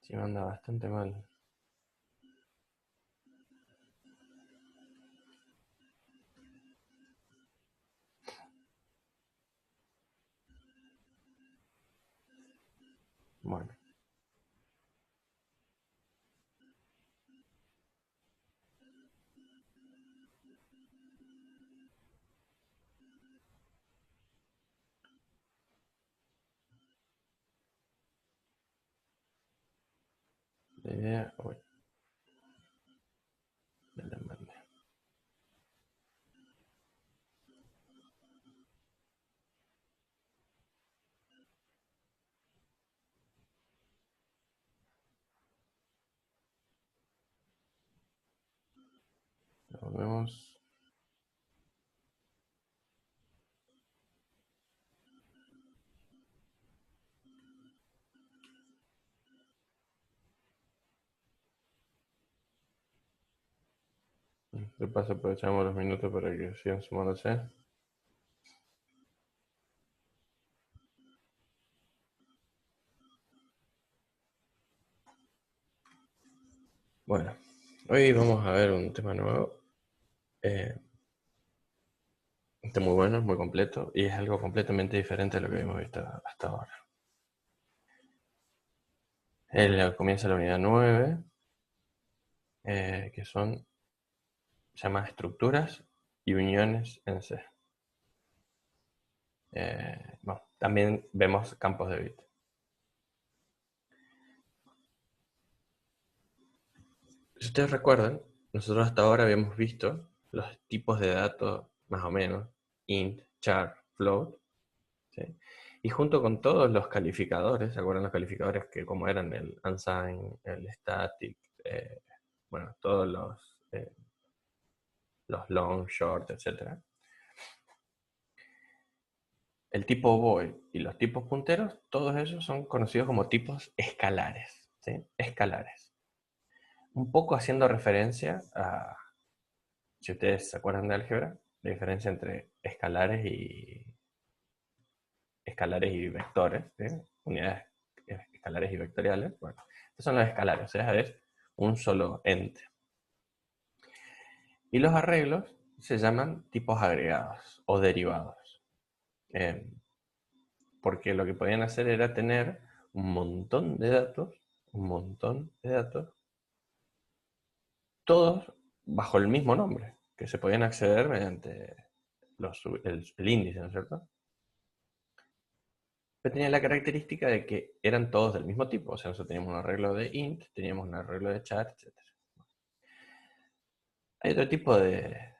Sí, me anda bastante mal. Bueno, la idea... Uy, me la mandé. La volvemos. De paso aprovechamos los minutos para que sigan sumándose. Bueno, hoy vamos a ver un tema nuevo. Está muy bueno, es muy completo y es algo completamente diferente a lo que hemos visto hasta ahora. Él comienza la unidad 9, que son, se llama estructuras y uniones en C. Bueno, también vemos campos de bit. Si ustedes recuerdan, nosotros hasta ahora habíamos visto los tipos de datos, más o menos, int, char, float, ¿sí? Y junto con todos los calificadores, ¿se acuerdan los calificadores que como eran el unsigned, el static, bueno, todos los long, short, etc. El tipo void y los tipos punteros, todos esos son conocidos como tipos escalares, ¿sí? Escalares. Un poco haciendo referencia a, si ustedes se acuerdan de álgebra, la diferencia entre escalares y vectores, ¿sí? Unidades escalares y vectoriales. Bueno, estos son los escalares, o sea, es un solo ente. Y los arreglos se llaman tipos agregados o derivados. Porque lo que podían hacer era tener un montón de datos, todos bajo el mismo nombre, que se podían acceder mediante el índice, ¿no es cierto? Pero tenía la característica de que eran todos del mismo tipo, o sea, nosotros teníamos un arreglo de int, teníamos un arreglo de char, etc. Hay otro tipo de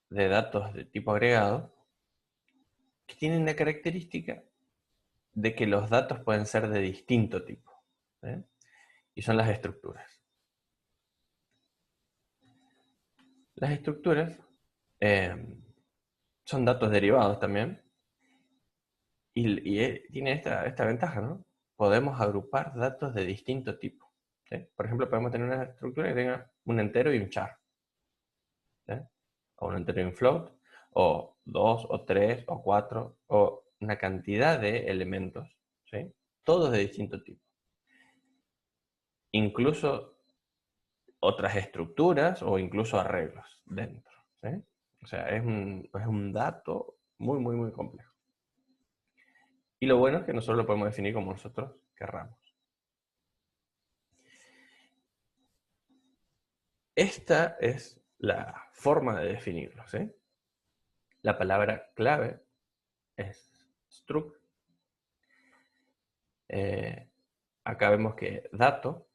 datos de tipo agregado que tienen la característica de que los datos pueden ser de distinto tipo, ¿eh? Y son las estructuras. Las estructuras eh, son datos derivados también, y tiene esta ventaja, ¿no? Podemos agrupar datos de distinto tipo, ¿sí? Por ejemplo, podemos tener una estructura que tenga un entero y un char, ¿sí? O un entero y un float, o dos, o tres, o cuatro, o una cantidad de elementos, ¿sí? Todos de distinto tipo. Incluso otras estructuras o incluso arreglos dentro, ¿sí? O sea, es un dato muy, muy, muy complejo. Y lo bueno es que nosotros lo podemos definir como nosotros querramos. Esta es la forma de definirlo, ¿sí? La palabra clave es struct. Acá vemos que dato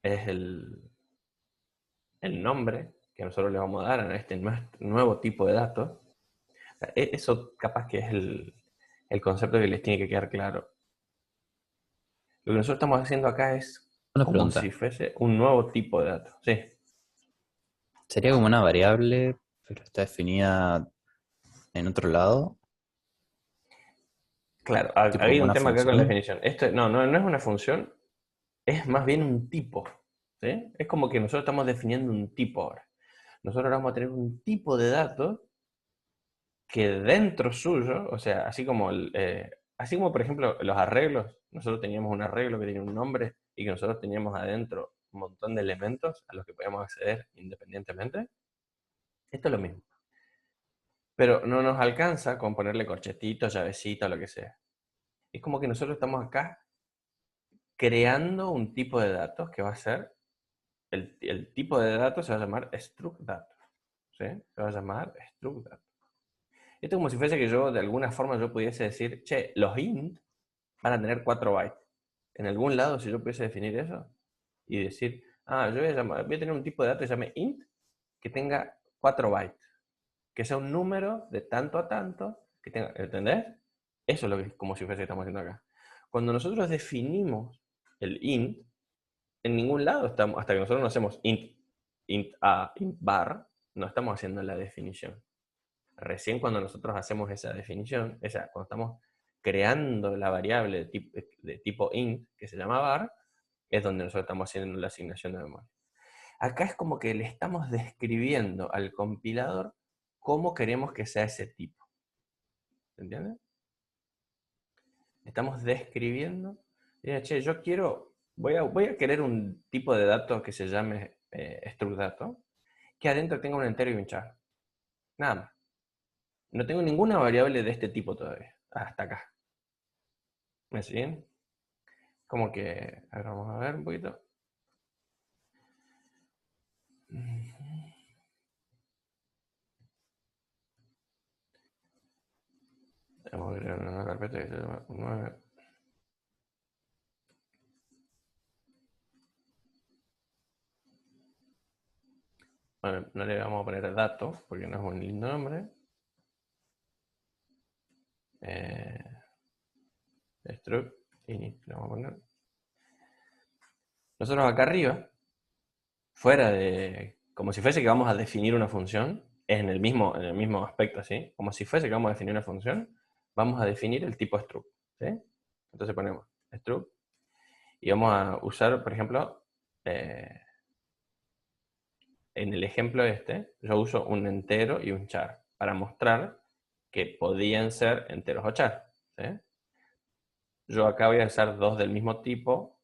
es el nombre que nosotros le vamos a dar a este nuevo tipo de datos. O sea, eso capaz que es el concepto que les tiene que quedar claro. Lo que nosotros estamos haciendo acá es Una como pregunta. si fuese un nuevo tipo de datos. Sí, ¿Sería como una variable, pero está definida en otro lado? claro, ha Tipo como habido un una tema acá con la función. definición. Esto no es una función, es más bien un tipo, ¿sí? Es como que nosotros estamos definiendo un tipo ahora. Nosotros ahora vamos a tener un tipo de datos que dentro suyo, o sea, así como así como por ejemplo los arreglos, nosotros teníamos un arreglo que tenía un nombre y que nosotros teníamos adentro un montón de elementos a los que podíamos acceder independientemente, esto es lo mismo. Pero no nos alcanza con ponerle corchetitos, llavecitos, lo que sea. Es como que nosotros estamos acá creando un tipo de datos que va a ser, el tipo de datos se va a llamar struct datos. ¿Sí? Se va a llamar struct datos. Esto es como si fuese que yo, de alguna forma, yo pudiese decir, che, los int van a tener 4 bytes. En algún lado, si yo pudiese definir eso y decir, yo voy a tener un tipo de dato que se llame int que tenga 4 bytes, que sea un número de tanto a tanto, que tenga, ¿entendés? Eso es lo que, como si fuese que estamos haciendo acá. Cuando nosotros definimos el int, en ningún lado estamos, hasta que nosotros no hacemos int a, int bar, no estamos haciendo la definición. Recién cuando nosotros hacemos esa definición, cuando estamos creando la variable de tipo int, que se llama var, es donde nosotros estamos haciendo la asignación de memoria. Acá es como que le estamos describiendo al compilador cómo queremos que sea ese tipo. ¿Se entiende? Estamos describiendo, che, yo quiero, voy a querer un tipo de dato que se llame struct dato, que adentro tenga un entero y un char. Nada más. No tengo ninguna variable de este tipo todavía, hasta acá. ¿Me siguen? Como que, a ver, vamos a ver un poquito. Vamos a crear una carpeta que se llama 9. Bueno, no le vamos a poner dato, porque no es un lindo nombre. Struct init, le vamos a poner. Nosotros acá arriba, fuera de, como si fuese que vamos a definir una función, es en el mismo aspecto, ¿sí? Como si fuese que vamos a definir una función, vamos a definir el tipo struct, ¿sí? Entonces ponemos struct y vamos a usar, por ejemplo, en el ejemplo este, yo uso un entero y un char para mostrar que podían ser enteros o char, ¿sí? Yo acá voy a usar dos del mismo tipo,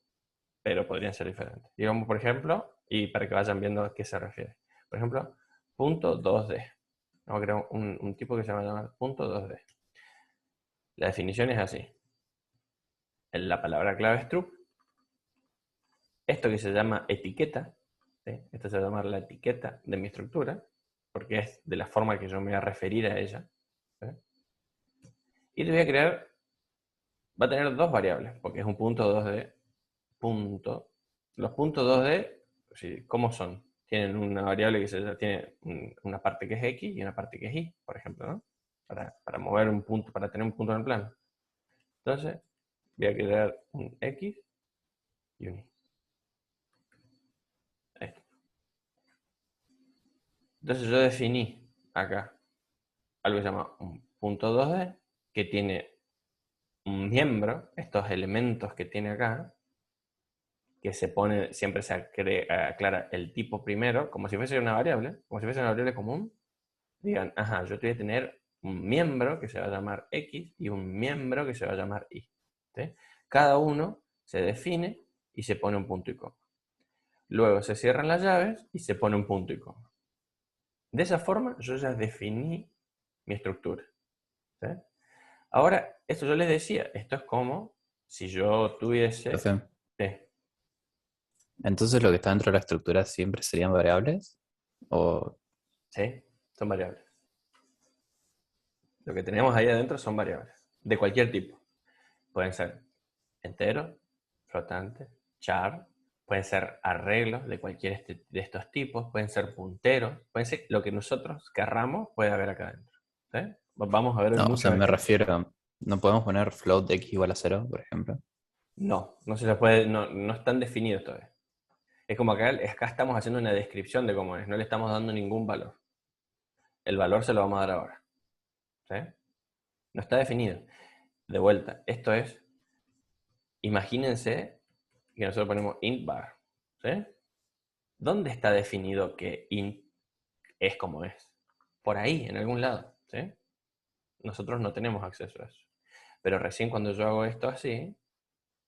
pero podrían ser diferentes. Digamos, por ejemplo, y para que vayan viendo a qué se refiere. Por ejemplo, punto 2D. Vamos a crear un tipo que se llama punto 2D. La definición es así. La palabra clave es true. Esto que se llama etiqueta, ¿sí? Esto se va a llamar la etiqueta de mi estructura, porque es de la forma que yo me voy a referir a ella. ¿Sí? Y te voy a crear, va a tener dos variables, porque es un punto 2D. Punto. Los puntos 2D, sí, ¿cómo son? Tienen una variable que tiene una parte que es X y una parte que es Y, por ejemplo, ¿no? Para mover un punto, para tener un punto en el plano. Entonces, voy a crear un X y un Y. Esto. Entonces yo definí acá algo que se llama un punto 2D, que tiene un miembro, estos elementos que tiene acá, que se pone, siempre se aclara el tipo primero, como si fuese una variable, como si fuese una variable común. Digan, yo te voy a tener un miembro que se va a llamar X y un miembro que se va a llamar Y. ¿Sí? Cada uno se define y se pone un punto y coma. Luego se cierran las llaves y se pone un punto y coma. De esa forma yo ya definí mi estructura. ¿Sí? Ahora, esto yo les decía, esto es como si yo tuviese... Profe, Sí, entonces lo que está dentro de la estructura siempre serían variables. O sí, son variables. Lo que tenemos ahí adentro son variables, de cualquier tipo. Pueden ser enteros, flotantes, char, pueden ser arreglos de cualquier de estos tipos, pueden ser punteros, pueden ser lo que nosotros querramos, puede haber acá adentro. ¿Sí? Vamos a ver no, o sea, muchos me ejemplos. refiero, no podemos poner float de x igual a 0, por ejemplo. No, no se les puede, no están definidos todavía. Es como acá estamos haciendo una descripción de cómo es, no le estamos dando ningún valor. El valor se lo vamos a dar ahora. ¿Sí? No está definido. De vuelta, esto es, imagínense que nosotros ponemos int bar. ¿Sí? ¿Dónde está definido que int es como es? Por ahí, en algún lado. ¿Sí? Nosotros no tenemos acceso a eso. Pero recién cuando yo hago esto así,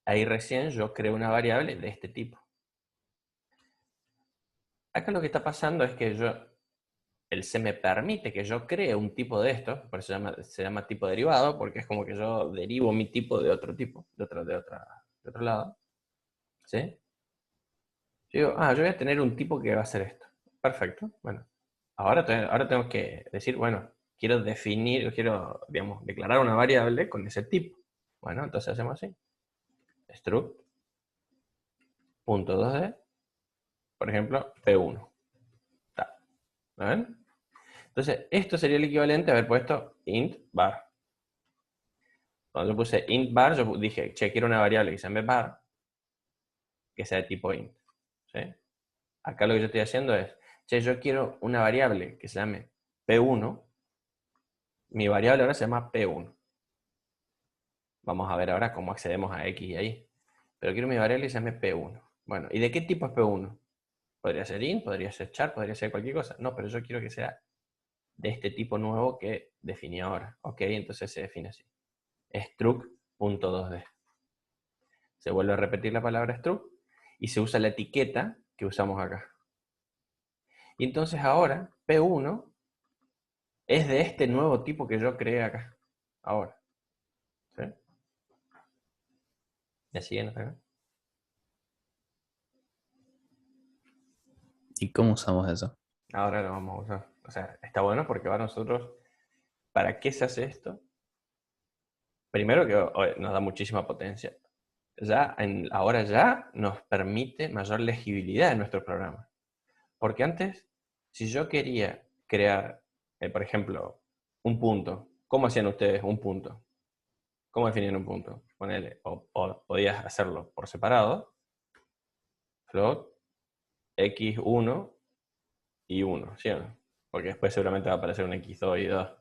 ahí recién yo creo una variable de este tipo. Acá lo que está pasando es que el C me permite que yo cree un tipo de esto, por eso se llama tipo derivado, porque es como que yo derivo mi tipo de otro tipo, de otro lado. ¿Sí? Yo digo, yo voy a tener un tipo que va a hacer esto. Perfecto. Bueno, ahora tengo que decir, bueno, quiero definir, quiero, digamos, declarar una variable con ese tipo. Bueno, entonces hacemos así. Struct punto 2D, por ejemplo, P1. ¿Lo ven? Entonces, esto sería el equivalente a haber puesto int var. Cuando yo puse int var, yo dije, che, quiero una variable que se llame var, que sea de tipo int. ¿Sí? Acá lo que yo estoy haciendo es, che, yo quiero una variable que se llame P1. Mi variable ahora se llama P1. Vamos a ver ahora cómo accedemos a X y a Y. Pero quiero mi variable que se llame P1. Bueno, ¿y de qué tipo es P1? Podría ser int, podría ser char, podría ser cualquier cosa. No, pero yo quiero que sea de este tipo nuevo que definí ahora. Ok, entonces se define así. Struct.2D. Se vuelve a repetir la palabra struct y se usa la etiqueta que usamos acá. Y entonces ahora P1 es de este nuevo tipo que yo creé acá. Ahora. ¿Sí? ¿Me siguen acá? ¿Y cómo usamos eso? Ahora lo vamos a usar. O sea, está bueno porque ahora nosotros, ¿para qué se hace esto? Primero que nos da muchísima potencia. Ahora ya nos permite mayor legibilidad en nuestro programa. Porque antes, si yo quería crear, por ejemplo, un punto, ¿cómo hacían ustedes un punto? ¿Cómo definían un punto? Ponele, o podías hacerlo por separado, float, x1 y 1, ¿sí o no? Porque después seguramente va a aparecer un x2 y 2.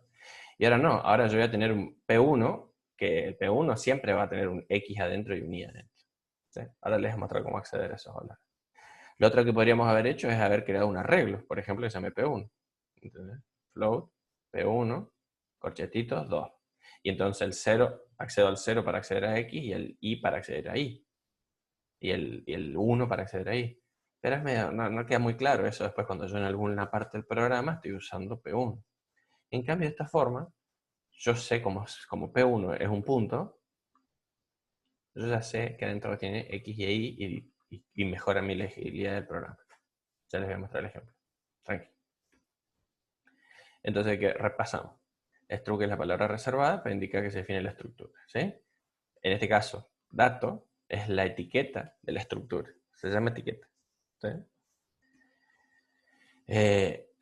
Y ahora no, ahora yo voy a tener un P1, que el P1 siempre va a tener un X adentro y un Y adentro. ¿Sí? Ahora les voy a mostrar cómo acceder a esos valores. Lo otro que podríamos haber hecho es haber creado un arreglo, por ejemplo, que se llame P1. ¿Entendés? Float, P1, corchetitos, 2. Y entonces el 0, accedo al 0 para acceder a X y el Y para acceder a Y. Y el 1 para acceder a Y. Pero no queda muy claro eso después cuando yo en alguna parte del programa estoy usando P1. En cambio, de esta forma, yo sé como P1 es un punto, yo ya sé que adentro tiene X y Y y mejora mi legibilidad del programa. Ya les voy a mostrar el ejemplo. Tranquilo. Entonces, ¿qué repasamos? Struct es la palabra reservada para indicar que se define la estructura. ¿Sí? En este caso, dato es la etiqueta de la estructura. Se llama etiqueta. ¿Sí?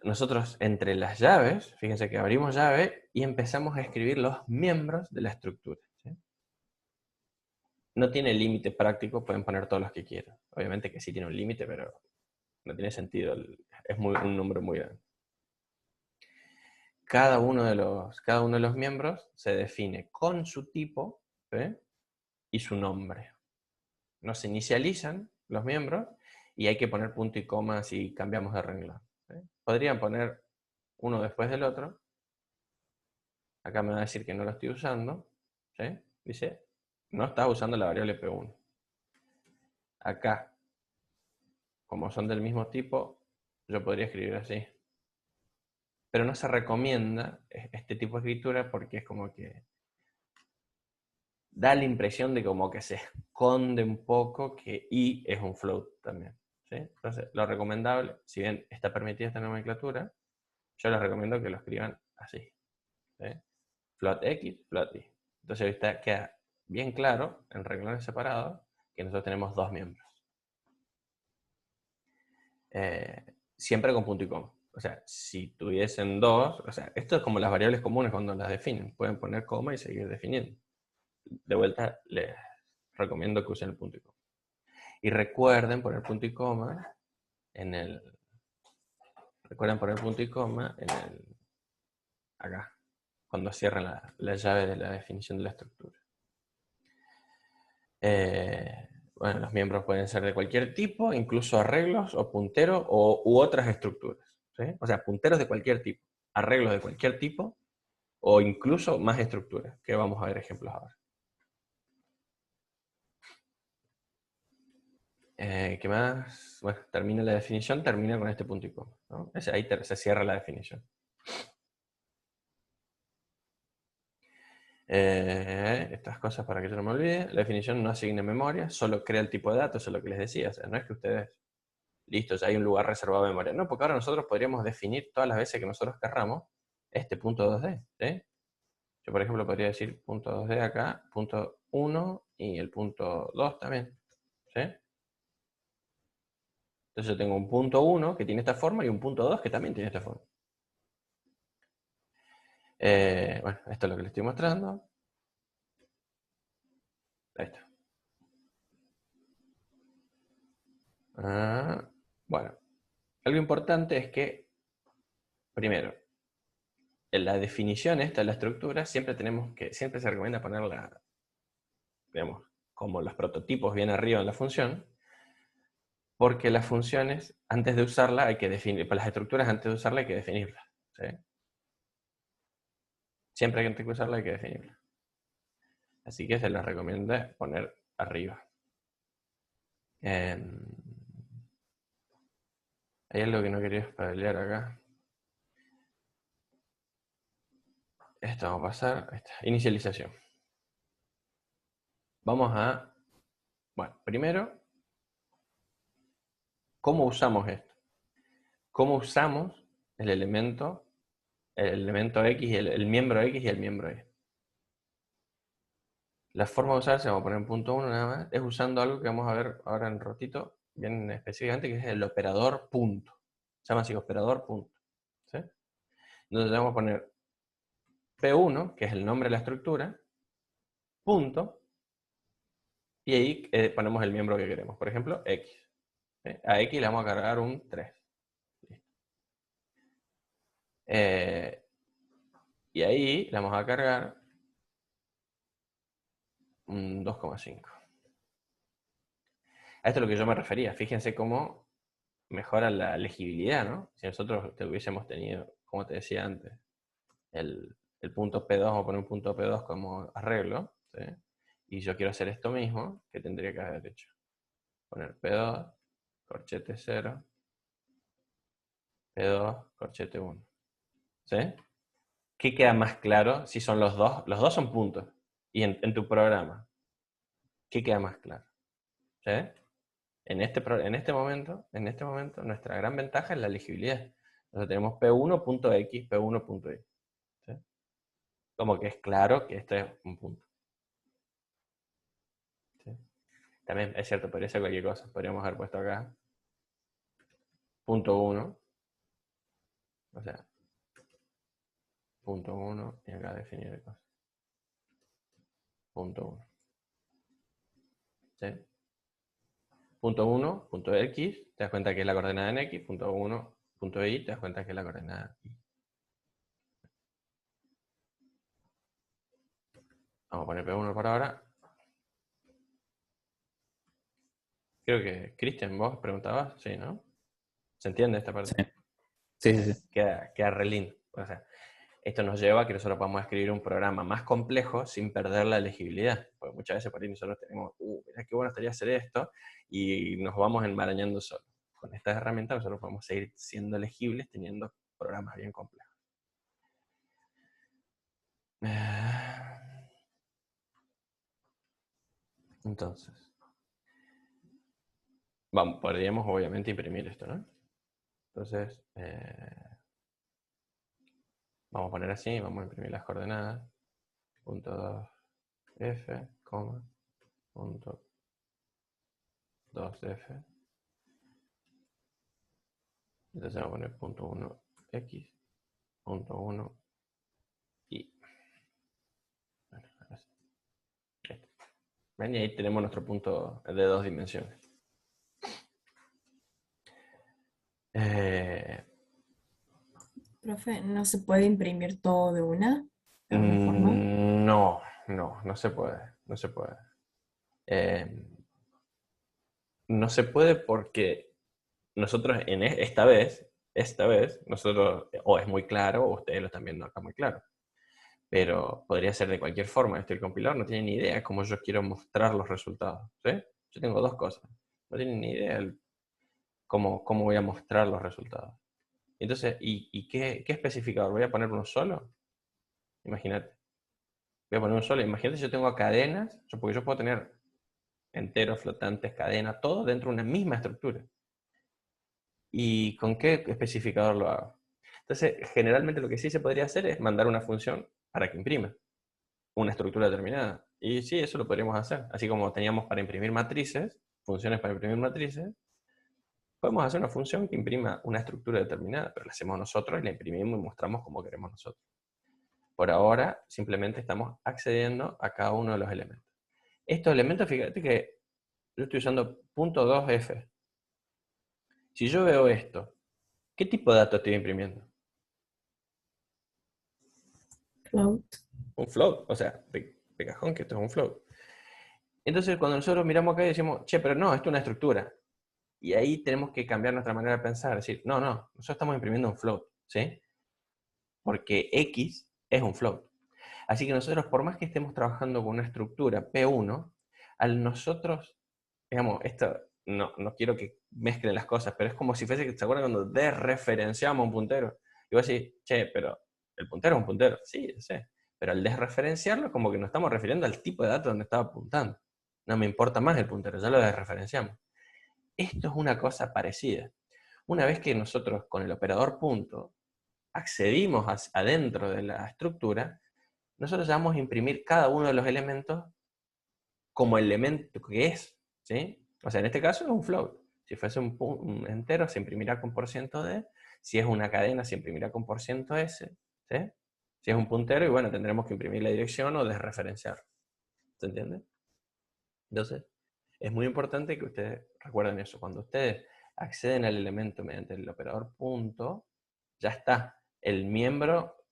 Nosotros entre las llaves, fíjense que abrimos llave y empezamos a escribir los miembros de la estructura. ¿Sí? No tiene límite práctico, pueden poner todos los que quieran. Obviamente que sí tiene un límite, pero no tiene sentido. Es un número muy grande. Cada uno de los miembros se define con su tipo, ¿sí? Y su nombre. No se inicializan los miembros y hay que poner punto y coma si cambiamos de renglón. ¿Sí? Podrían poner uno después del otro. Acá me va a decir que no lo estoy usando. ¿Sí? Dice, no estás usando la variable P1. Acá, como son del mismo tipo, yo podría escribir así. Pero no se recomienda este tipo de escritura porque es como que da la impresión de como que se esconde un poco que I es un float también. ¿Sí? Entonces, lo recomendable, si bien está permitida esta nomenclatura, yo les recomiendo que lo escriban así. ¿Sí? Float X, float Y. Entonces ahorita queda bien claro, en renglones separados, que nosotros tenemos dos miembros. Siempre con punto y coma. O sea, si tuviesen dos, o sea, esto es como las variables comunes cuando las definen. Pueden poner coma y seguir definiendo. De vuelta, les recomiendo que usen el punto y coma. Y recuerden poner punto y coma en el... Recuerden poner punto y coma en el... Acá, cuando cierran la llave de la definición de la estructura. Bueno, los miembros pueden ser de cualquier tipo, incluso arreglos o punteros u otras estructuras. ¿Sí? O sea, punteros de cualquier tipo, arreglos de cualquier tipo o incluso más estructuras, que vamos a ver ejemplos ahora. ¿Qué más? Bueno, termina la definición, termina con este punto y coma, ¿no? Ahí se cierra la definición. Estas cosas para que yo no me olvide. La definición no asigna memoria, solo crea el tipo de datos, eso es lo que les decía. O sea, no es que ustedes, listo, ya hay un lugar reservado de memoria. No, porque ahora nosotros podríamos definir todas las veces que nosotros querramos este punto 2D. ¿Sí? Yo, por ejemplo, podría decir punto 2D acá, punto 1 y el punto 2 también. ¿Sí? Entonces yo tengo un punto 1 que tiene esta forma y un punto 2 que también tiene esta forma. Bueno, esto es lo que les estoy mostrando. Ahí está. Bueno, algo importante es que, primero, en la definición esta de la estructura, siempre se recomienda ponerla, digamos, como los prototipos bien arriba en la función, porque las funciones, antes de usarla, hay que definir, para las estructuras, antes de usarla hay que definirlas. ¿Sí? Siempre que hay que usarla hay que definirla. Así que se las recomiendo poner arriba. Hay algo que no quería spoilear acá. Esto vamos a pasar. Inicialización. Vamos a... Bueno, primero, ¿cómo usamos esto? ¿Cómo usamos el elemento X, y el miembro X y el miembro Y? La forma de usarse, vamos a poner en punto 1 nada más, es usando algo que vamos a ver ahora en un ratito, bien específicamente, que es el operador punto. Se llama así, operador punto. ¿Sí? Entonces vamos a poner P1, que es el nombre de la estructura, punto, y ahí ponemos el miembro que queremos. Por ejemplo, X. ¿Sí? A X le vamos a cargar un 3. Y ahí le vamos a cargar un 2,5. A esto es lo que yo me refería. Fíjense cómo mejora la legibilidad, ¿no? Si nosotros hubiésemos tenido, como te decía antes, el punto P2, vamos a poner un punto P2 como arreglo, ¿sí? Y yo quiero hacer esto mismo, ¿qué tendría que haber hecho? Poner P2, corchete 0, P2, corchete 1. ¿Sí? ¿Qué queda más claro si son los dos? Los dos son puntos. Y en tu programa, ¿qué queda más claro? ¿Sí? En este momento, nuestra gran ventaja es la legibilidad. Entonces tenemos P1.x, P1.y. ¿Sí? Como que es claro que este es un punto. ¿Sí? También es cierto, podría ser cualquier cosa. Podríamos haber puesto acá punto 1. O sea, punto 1 y acá definir cosas. Punto 1. ¿Sí? Punto 1, punto x, te das cuenta que es la coordenada en x. Punto 1, punto y, te das cuenta que es la coordenada y. Vamos a poner P1 por ahora. Creo que, Cristian, vos preguntabas, sí, ¿no? ¿Se entiende esta Sí, parte? sí, sí. Sí. Queda re lindo. O sea, esto nos lleva a que nosotros podamos escribir un programa más complejo sin perder la legibilidad. Porque muchas veces por ahí nosotros tenemos, mira qué bueno estaría hacer esto, y nos vamos enmarañando solo. Con estas herramientas nosotros podemos seguir siendo legibles teniendo programas bien complejos. Entonces, podríamos obviamente imprimir esto, ¿no? Entonces, vamos a poner así, vamos a imprimir las coordenadas. Punto 2F, punto 2F. Entonces vamos a poner punto 1X, punto 1 y... Bueno, ahora sí. ¿Ven? Y ahí tenemos nuestro punto de 2 dimensiones. Profe, ¿no se puede imprimir todo de una? ¿De alguna forma? No se puede. No se puede. No se puede porque nosotros esta vez, nosotros, o es muy claro, o ustedes lo están viendo acá muy claro. Pero podría ser de cualquier forma. El compilador no tiene ni idea cómo yo quiero mostrar los resultados. ¿Sí? Yo tengo dos cosas. No tienen ni idea cómo voy a mostrar los resultados. Entonces, ¿y qué especificador? ¿Voy a poner uno solo? Imagínate. Voy a poner uno solo. Imagínate si yo tengo cadenas, porque yo puedo tener enteros, flotantes, cadenas, todo dentro de una misma estructura. ¿Y con qué especificador lo hago? Entonces, generalmente lo que sí se podría hacer es mandar una función para que imprima una estructura determinada. Y sí, eso lo podríamos hacer. Así como teníamos para imprimir matrices, funciones para imprimir matrices, podemos hacer una función que imprima una estructura determinada, pero la hacemos nosotros y la imprimimos y mostramos como queremos nosotros. Por ahora, simplemente estamos accediendo a cada uno de los elementos. Estos elementos, fíjate que yo estoy usando .2f. Si yo veo esto, ¿qué tipo de datos estoy imprimiendo? Float. Un float, o sea, de cajón que esto es un float. Entonces, cuando nosotros miramos acá y decimos, che, pero no, esto es una estructura. Y ahí tenemos que cambiar nuestra manera de pensar, decir, no, nosotros estamos imprimiendo un float, ¿sí? Porque X es un float. Así que nosotros, por más que estemos trabajando con una estructura P1, al nosotros, digamos, esto no quiero que mezclen las cosas, pero es como si fuese, ¿se acuerdan cuando desreferenciamos un puntero? Y vos decís, che, pero el puntero es un puntero. Sí, sé. Pero al desreferenciarlo, como que nos estamos refiriendo al tipo de datos donde estaba apuntando. No me importa más el puntero, ya lo desreferenciamos. Esto es una cosa parecida. Una vez que nosotros con el operador punto accedimos adentro de la estructura, nosotros ya vamos a imprimir cada uno de los elementos como elemento que es, ¿sí? O sea, en este caso es un float. Si fuese un entero, se imprimirá con %d. Si es una cadena, se imprimirá con %s, ¿sí? Si es un puntero, y bueno, tendremos que imprimir la dirección o desreferenciar. ¿Se entiende? Entonces, es muy importante que ustedes recuerden eso. Cuando ustedes acceden al elemento mediante el operador punto, ya está. El miembro,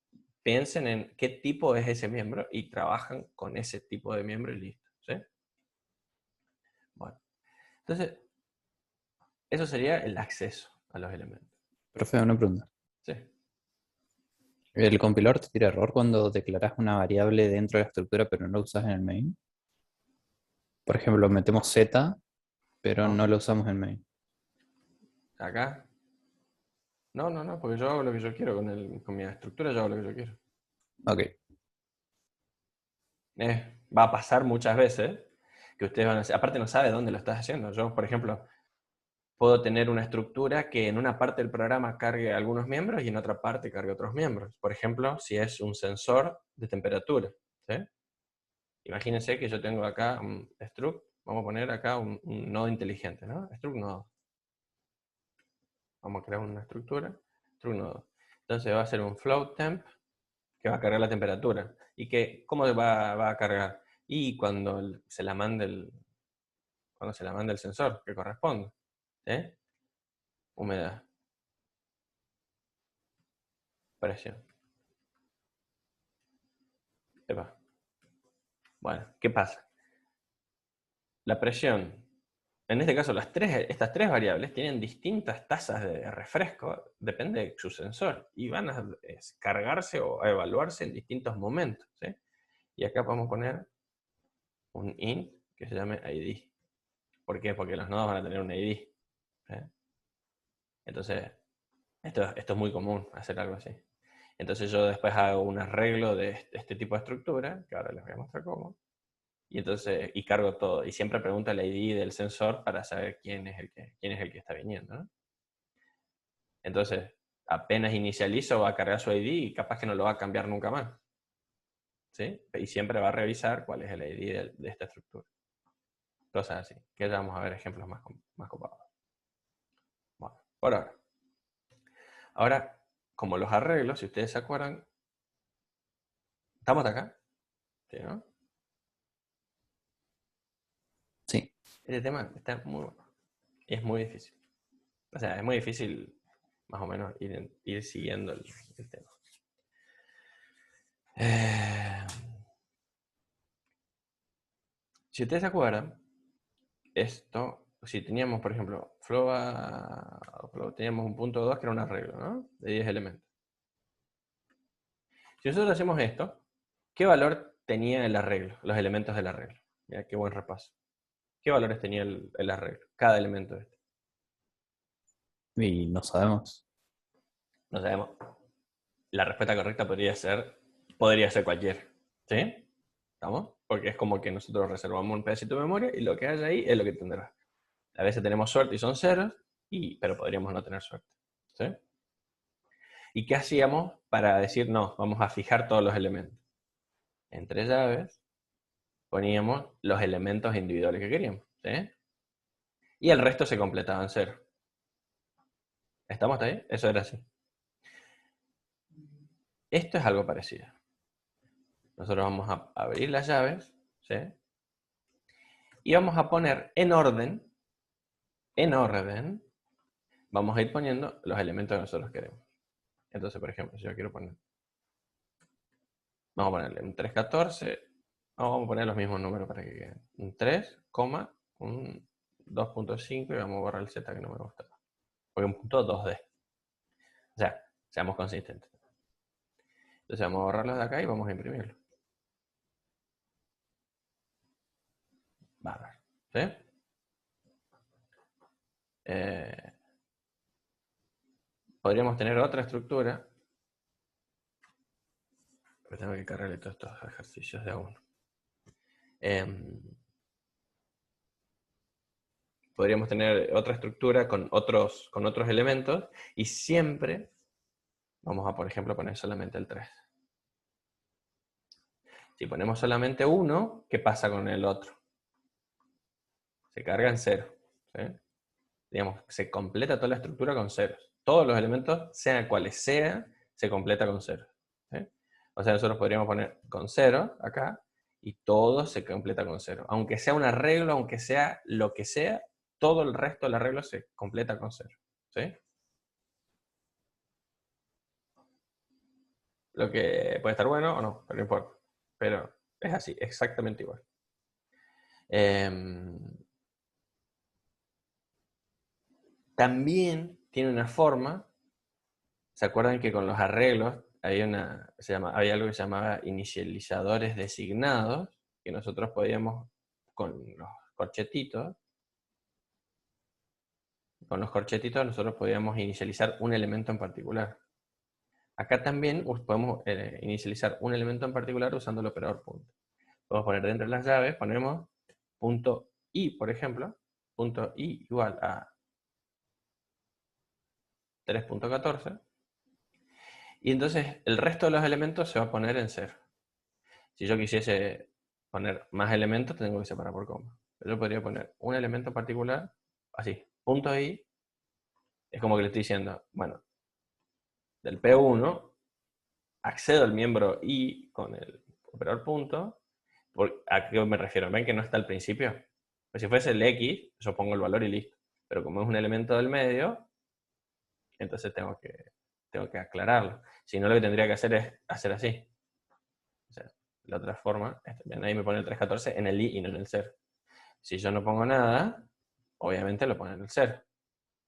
piensen en qué tipo es ese miembro y trabajan con ese tipo de miembro y listo. ¿Sí? Bueno, entonces, eso sería el acceso a los elementos. Profe, una pregunta. ¿Sí? ¿El compilador te tira error cuando declaras una variable dentro de la estructura pero no la usas en el main? Por ejemplo, metemos z, pero ¿No? no lo usamos en main. ¿Acá? No, porque yo hago lo que yo quiero con mi estructura, yo hago lo que yo quiero. Ok. Va a pasar muchas veces que ustedes van a decir, aparte no sabe dónde lo estás haciendo. Yo, por ejemplo, puedo tener una estructura que en una parte del programa cargue algunos miembros y en otra parte cargue otros miembros. Por ejemplo, si es un sensor de temperatura. ¿Sí? Imagínense que yo tengo acá un struct, vamos a poner acá un nodo inteligente, ¿no? Struct nodo. Vamos a crear una estructura, struct nodo. Entonces va a ser un float temp que va a cargar la temperatura. ¿Y cómo va a cargar? Y cuando se la mande el sensor que corresponde. ¿Sí? Humedad. Presión. Epa. Bueno, ¿qué pasa? La presión, en este caso estas tres variables tienen distintas tasas de refresco, depende de su sensor, y van a cargarse o a evaluarse en distintos momentos. ¿Sí? Y acá podemos poner un int que se llame ID. ¿Por qué? Porque los nodos van a tener un ID. ¿Sí? Entonces, esto es muy común hacer algo así. Entonces yo después hago un arreglo de este tipo de estructura, que ahora les voy a mostrar cómo. Y entonces, cargo todo. Y siempre pregunta el ID del sensor para saber quién es el que está viniendo, ¿no? Entonces, apenas inicializo, va a cargar su ID y capaz que no lo va a cambiar nunca más. ¿Sí? Y siempre va a revisar cuál es el ID de esta estructura. Cosas así. Que ya vamos a ver ejemplos más copados. Bueno, por ahora. Ahora, como los arreglos, si ustedes se acuerdan, ¿estamos acá? ¿Sí, no? Sí. Este tema está es muy difícil. O sea, es muy difícil más o menos ir siguiendo el tema. Si ustedes se acuerdan, si teníamos, por ejemplo, teníamos un punto 2 que era un arreglo, ¿no? De 10 elementos. Si nosotros hacemos esto, ¿qué valor tenía el arreglo, los elementos del arreglo? Mira, qué buen repaso. ¿Qué valores tenía el arreglo? Cada elemento este. Y no sabemos. No sabemos. La respuesta correcta podría ser cualquiera. ¿Sí? ¿Estamos? Porque es como que nosotros reservamos un pedacito de memoria y lo que haya ahí es lo que tendrá. A veces tenemos suerte y son ceros, pero podríamos no tener suerte. ¿Sí? ¿Y qué hacíamos para decir, no, vamos a fijar todos los elementos? Entre llaves poníamos los elementos individuales que queríamos. ¿Sí? Y el resto se completaba en cero. ¿Estamos hasta ahí? Eso era así. Esto es algo parecido. Nosotros vamos a abrir las llaves, ¿sí? Y vamos a poner en orden, vamos a ir poniendo los elementos que nosotros queremos. Entonces, por ejemplo, si yo quiero poner, vamos a ponerle un 314, vamos a poner los mismos números para que queden. Un 3, un 2.5 y vamos a borrar el Z que no me gusta. Porque un punto 2D. O sea, seamos consistentes. Entonces vamos a borrarlos de acá y vamos a imprimirlo. Bárbaro. ¿Sí? Podríamos tener otra estructura. Pero tengo que cargarle todos estos ejercicios de a uno. Podríamos tener otra estructura con otros elementos y siempre vamos a, por ejemplo, poner solamente el 3. Si ponemos solamente 1, ¿qué pasa con el otro? Se carga en 0. ¿Sí? Digamos, se completa toda la estructura con ceros. Todos los elementos, sean cuales sean, se completa con 0. ¿Sí? O sea, nosotros podríamos poner con 0 acá y todo se completa con 0. Aunque sea un arreglo, aunque sea lo que sea, todo el resto del arreglo se completa con 0. ¿Sí? Lo que puede estar bueno o no, pero no importa. Pero es así, exactamente igual. También tiene una forma. ¿Se acuerdan que con los arreglos había algo que se llamaba inicializadores designados? Que nosotros podíamos, con los corchetitos, nosotros podíamos inicializar un elemento en particular. Acá también podemos inicializar un elemento en particular usando el operador punto. Podemos poner dentro de las llaves, ponemos punto i, por ejemplo, punto i igual a 3.14, y entonces el resto de los elementos se va a poner en 0. Si yo quisiese poner más elementos, tengo que separar por coma. Pero yo podría poner un elemento particular, así, punto i, es como que le estoy diciendo, bueno, del P1 accedo al miembro i con el operador punto. ¿A qué me refiero? ¿Ven que no está al principio? Pues si fuese el x, yo pongo el valor y listo. Pero como es un elemento del medio, entonces tengo que aclararlo. Si no, lo que tendría que hacer es hacer así. O sea, la otra forma, ahí me pone el 314 en el i y no en el 0. Si yo no pongo nada, obviamente lo pone en el 0.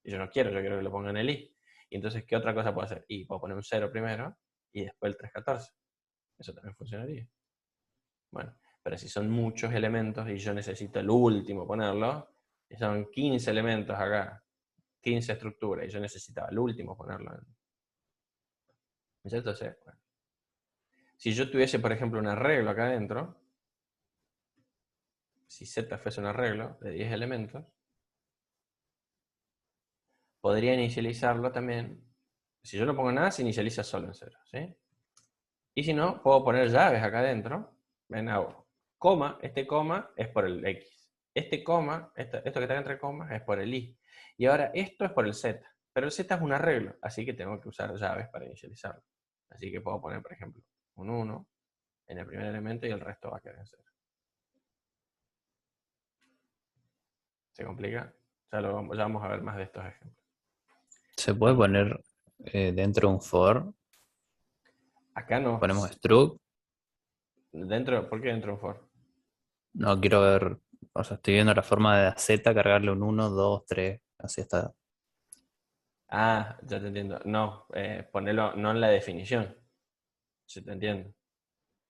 Y yo quiero que lo ponga en el i. Y entonces, ¿qué otra cosa puedo hacer? Y puedo poner un 0 primero y después el 314. Eso también funcionaría. Bueno, pero si son muchos elementos y yo necesito el último ponerlo, y son 15 elementos acá, 15 estructuras, y yo necesitaba el último ponerlo. Entonces, bueno, si yo tuviese, por ejemplo, un arreglo acá adentro, si Z fuese un arreglo de 10 elementos, podría inicializarlo también. Si yo no pongo nada, se inicializa solo en 0. ¿Sí? Y si no, puedo poner llaves acá adentro. Ven, hago coma, este coma es por el X. Este coma, esto que está entre comas, es por el Y. Y ahora esto es por el Z. Pero el Z es un arreglo, así que tengo que usar llaves para inicializarlo. Así que puedo poner, por ejemplo, un 1 en el primer elemento y el resto va a quedar en 0. ¿Se complica? Ya vamos a ver más de estos ejemplos. ¿Se puede poner dentro de un for? Acá no. Ponemos struct. ¿Por qué dentro de un for? No quiero ver, o sea, estoy viendo la forma de Z, cargarle un 1, 2, 3, así está. Ah, ya te entiendo. No, ponerlo no en la definición. Si te entiendo.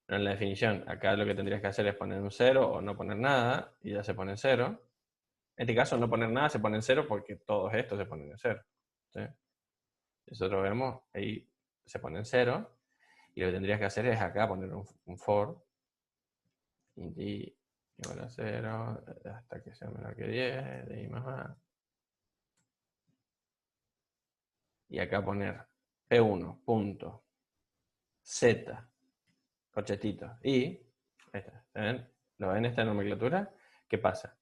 No en la definición. Acá lo que tendrías que hacer es poner un 0 o no poner nada y ya se pone 0. En este caso no poner nada se pone en 0 porque todos estos se ponen en 0. ¿Sí? Nosotros vemos, ahí se pone en 0. Y lo que tendrías que hacer es acá poner un for. Int i igual a 0 hasta que sea menor que 10, de i más a. Y acá poner p1 punto z corchetito y ahí está. ¿Ven? ¿Lo ven esta nomenclatura? ¿Qué pasa?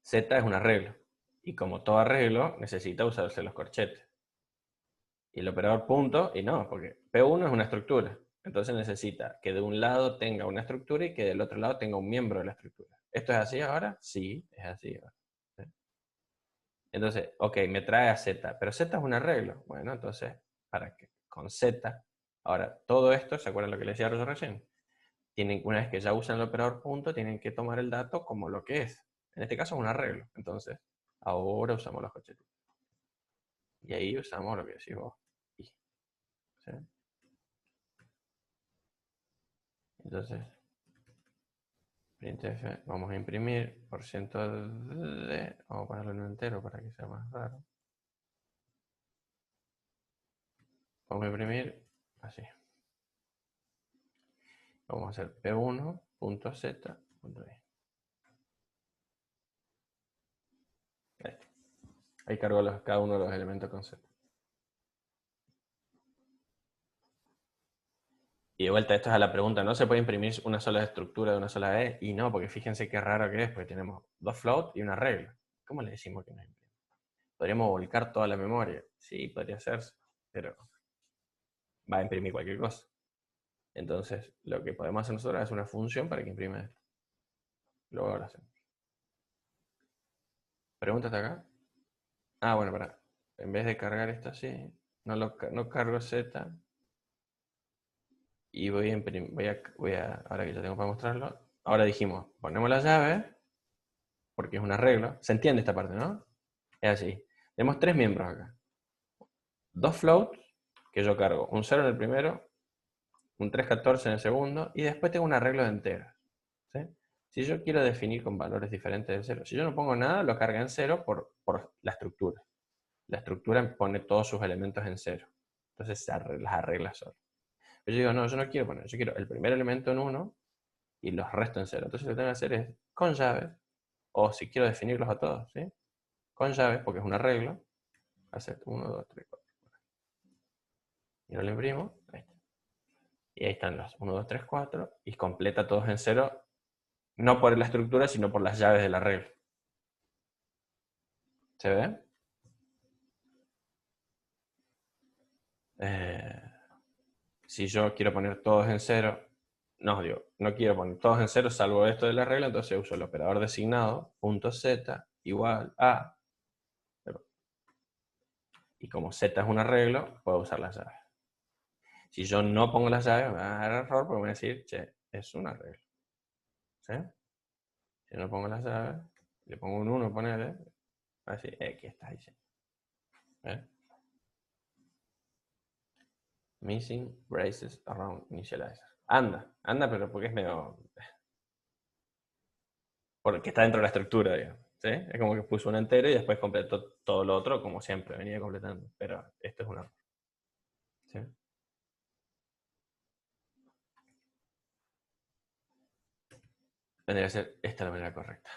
Z es un arreglo. Y como todo arreglo, necesita usarse los corchetes. Y el operador punto, y no, porque P1 es una estructura. Entonces necesita que de un lado tenga una estructura y que del otro lado tenga un miembro de la estructura. ¿Esto es así ahora? Sí, es así ahora. ¿Sí? Entonces, ok, me trae a Z, pero Z es un arreglo. Bueno, entonces, para que con Z, ahora todo esto, ¿se acuerdan lo que les decía yo recién? Una vez que ya usan el operador punto, tienen que tomar el dato como lo que es. En este caso es un arreglo. Entonces, ahora usamos los corchetes. Y ahí usamos lo que decís vos. ¿Sí? Entonces, printf, vamos a imprimir por ciento de, vamos a ponerlo en entero para que sea más raro. Vamos a imprimir así. Vamos a hacer p1.z.i. Ahí cargo cada uno de los elementos con z. Y de vuelta, esto es a la pregunta, ¿no se puede imprimir una sola estructura de una sola vez? Y no, porque fíjense qué raro que es, porque tenemos dos float y una regla. ¿Cómo le decimos que no imprime? ¿Podríamos volcar toda la memoria? Sí, podría hacerse, pero va a imprimir cualquier cosa. Entonces, lo que podemos hacer nosotros es una función para que imprime esto. Luego ahora hacemos. ¿Pregunta hasta acá? Ah, bueno, para. En vez de cargar esto así, no cargo Z. Y voy a imprimir, ahora que ya tengo para mostrarlo, ahora dijimos, ponemos la llave, porque es un arreglo. ¿Se entiende esta parte, no? Es así. Tenemos tres miembros acá. Dos floats, que yo cargo un 0 en el primero, un 314 en el segundo, y después tengo un arreglo de enteros. ¿Sí? Si yo quiero definir con valores diferentes de 0, si yo no pongo nada, lo carga en 0 por la estructura. La estructura pone todos sus elementos en 0. Entonces las arregla solo. Pero yo digo, no, yo no quiero poner, yo quiero el primer elemento en 1 y los restos en 0. Entonces lo que tengo que hacer es, con llaves, o si quiero definirlos a todos, ¿sí? Con llaves, porque es un arreglo, hacer 1, 2, 3, 4. Y no lo imprimo, ahí está. Y ahí están los 1, 2, 3, 4, y completa todos en 0, no por la estructura, sino por las llaves del arreglo. ¿Se ve? Si yo quiero poner todos en 0, no quiero poner todos en 0 salvo esto de la regla, entonces uso el operador designado, .z igual a, y como z es un arreglo, puedo usar las llaves. Si yo no pongo las llaves, me va a dar error porque me va a decir, che, es un arreglo. ¿Sí? Si no pongo las llaves, le pongo un 1, ponele, va a decir, ¿qué estás diciendo? Missing braces around initializer. Anda, pero porque es medio... Porque está dentro de la estructura, digamos. ¿Sí? Es como que puso un entero y después completó todo lo otro, como siempre, venía completando. Pero esto es un error. ¿Sí? Tendría que ser esta la manera correcta.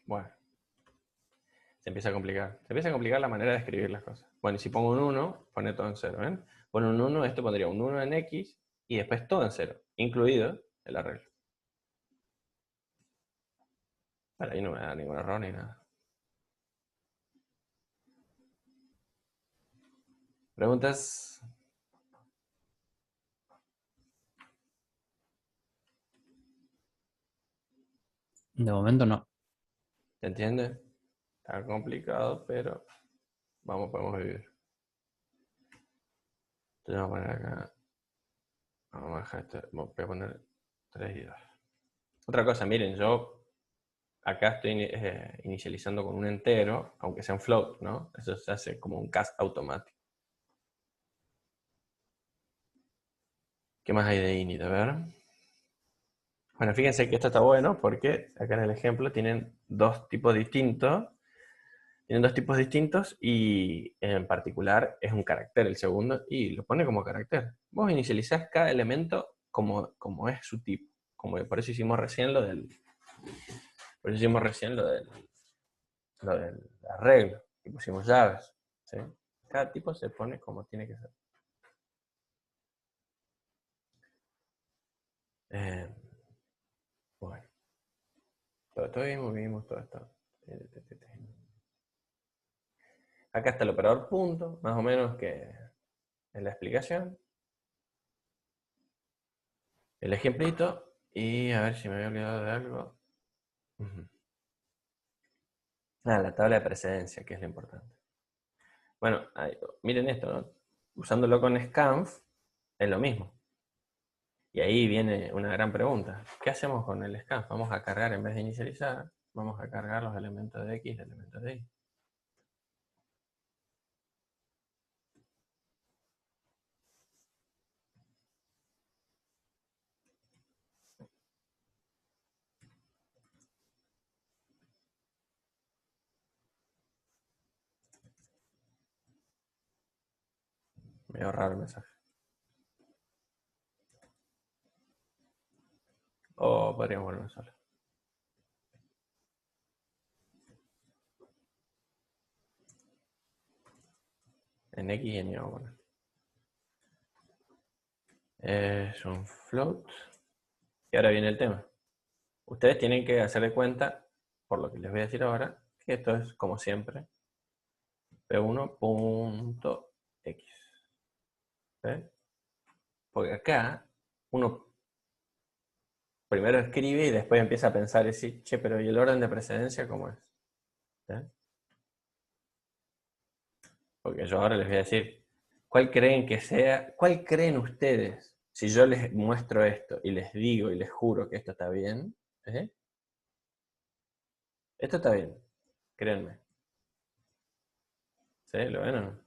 Bueno. Se empieza a complicar. Se empieza a complicar la manera de escribir las cosas. Bueno, y si pongo un 1, pone todo en 0, ¿ven? Pone un 1, esto pondría un 1 en X y después todo en 0, incluido el arreglo. Para ahí no me da ningún error ni nada. ¿Preguntas? De momento no. ¿Se entiende? Está complicado, pero podemos vivir. Entonces vamos a poner acá. Vamos a dejar esto. Voy a poner 3 y 2. Otra cosa, miren, yo acá estoy inicializando con un entero, aunque sea un float, ¿no? Eso se hace como un cast automático. ¿Qué más hay de init? A ver. Bueno, fíjense que esto está bueno porque acá en el ejemplo tienen dos tipos distintos. Tienen dos tipos distintos y en particular es un carácter el segundo y lo pone como carácter. Vos inicializás cada elemento como es su tipo. Como por eso hicimos recién lo del arreglo. Y pusimos llaves. ¿Sí? Cada tipo se pone como tiene que ser. Bueno. Todo bien, vimos todo esto. Acá está el operador punto, más o menos que en la explicación. El ejemplito. Y a ver si me había olvidado de algo. La tabla de precedencia, que es lo importante. Bueno, miren esto, ¿no? Usándolo con scanf es lo mismo. Y ahí viene una gran pregunta. ¿Qué hacemos con el scanf? Vamos a cargar, en vez de inicializar, vamos a cargar los elementos de X, elementos de Y. Medio raro el mensaje. O podríamos volver solo. En X y en Y, bueno. Es un float. Y ahora viene el tema. Ustedes tienen que hacer de cuenta, por lo que les voy a decir ahora, que esto es, como siempre, P1.x. ¿Sí? Porque acá uno primero escribe y después empieza a pensar y decir, che, pero ¿y el orden de precedencia cómo es? ¿Sí? Porque yo ahora les voy a decir, ¿cuál creen que sea? ¿Cuál creen ustedes? Si yo les muestro esto y les digo y les juro que esto está bien, ¿eh? Esto está bien, créanme. ¿Sí? ¿Lo ven o no?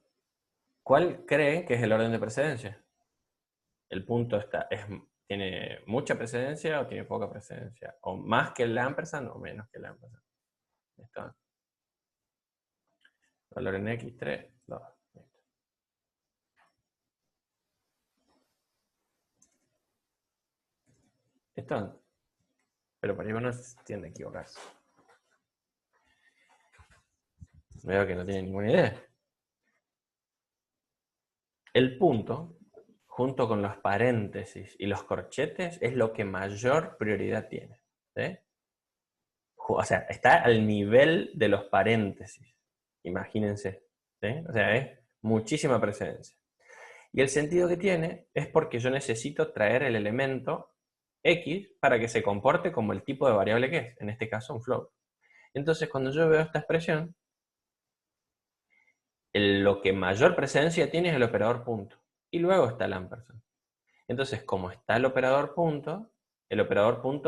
¿Cuál creen que es el orden de precedencia? El punto tiene mucha precedencia o tiene poca precedencia. O más que el ampersand o menos que el ampersand. ¿Listo? Valor en X3, 2. ¿Listo? Pero por ahí uno tiende a equivocarse. Veo que no tiene ninguna idea. El punto, junto con los paréntesis y los corchetes, es lo que mayor prioridad tiene. ¿Sí? O sea, está al nivel de los paréntesis. Imagínense. ¿Sí? O sea, es muchísima precedencia. Y el sentido que tiene es porque yo necesito traer el elemento X para que se comporte como el tipo de variable que es, en este caso un float. Entonces, cuando yo veo esta expresión, lo que mayor precedencia tiene es el operador punto. Y luego está el ampersand. Entonces, como está el operador punto,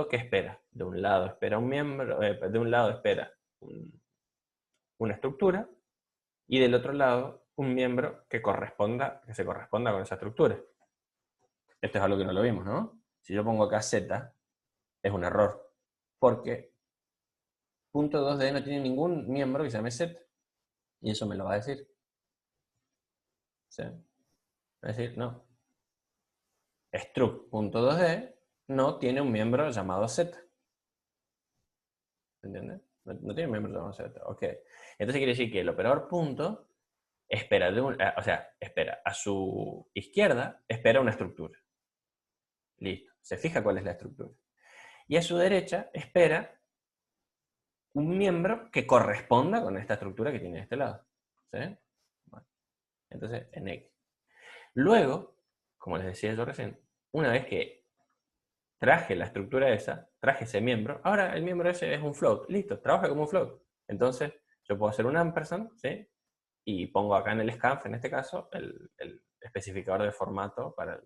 ¿qué espera? De un lado espera un miembro, de un lado espera una estructura, y del otro lado un miembro que se corresponda con esa estructura. Esto es algo que no lo vimos, ¿no? Si yo pongo acá Z, es un error, porque punto 2D no tiene ningún miembro que se llame Z, y eso me lo va a decir. ¿Sí? Va a decir, no. Struct.2D no tiene un miembro llamado Z. ¿Entiendes? No tiene un miembro llamado Z. Ok. Entonces quiere decir que el operador punto espera, espera a su izquierda, espera una estructura. Listo. Se fija cuál es la estructura. Y a su derecha espera un miembro que corresponda con esta estructura que tiene de este lado. ¿Sí? Bueno. Entonces, en X. Luego, como les decía yo recién, una vez que traje la estructura esa, traje ese miembro, ahora el miembro ese es un float, listo, trabaja como un float. Entonces, yo puedo hacer un ampersand, ¿sí? Y pongo acá en el scanf, en este caso, el especificador de formato para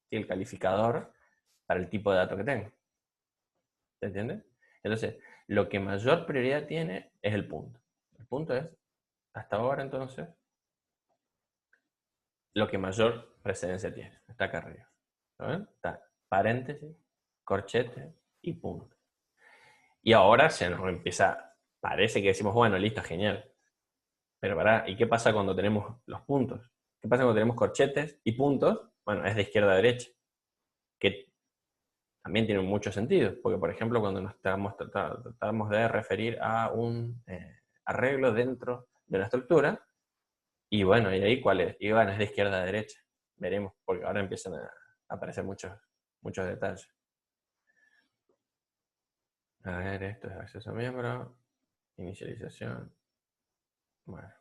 el calificador para el tipo de dato que tengo. ¿Se entiende? Entonces, lo que mayor prioridad tiene es el punto. El punto es, hasta ahora entonces, lo que mayor precedencia tiene. Está acá arriba. ¿Lo ven? Está paréntesis, corchete y punto. Y ahora se nos empieza, parece que decimos, bueno, listo, genial. Pero pará, ¿y qué pasa cuando tenemos los puntos? ¿Qué pasa cuando tenemos corchetes y puntos? Bueno, es de izquierda a derecha, que también tiene mucho sentido, porque por ejemplo cuando nos tratamos de referir a un arreglo dentro de una estructura, y bueno, ¿y ahí cuál es? Y bueno, es de izquierda a derecha, veremos, porque ahora empiezan a aparecer muchos detalles. A ver, esto es acceso a miembro, inicialización, bueno.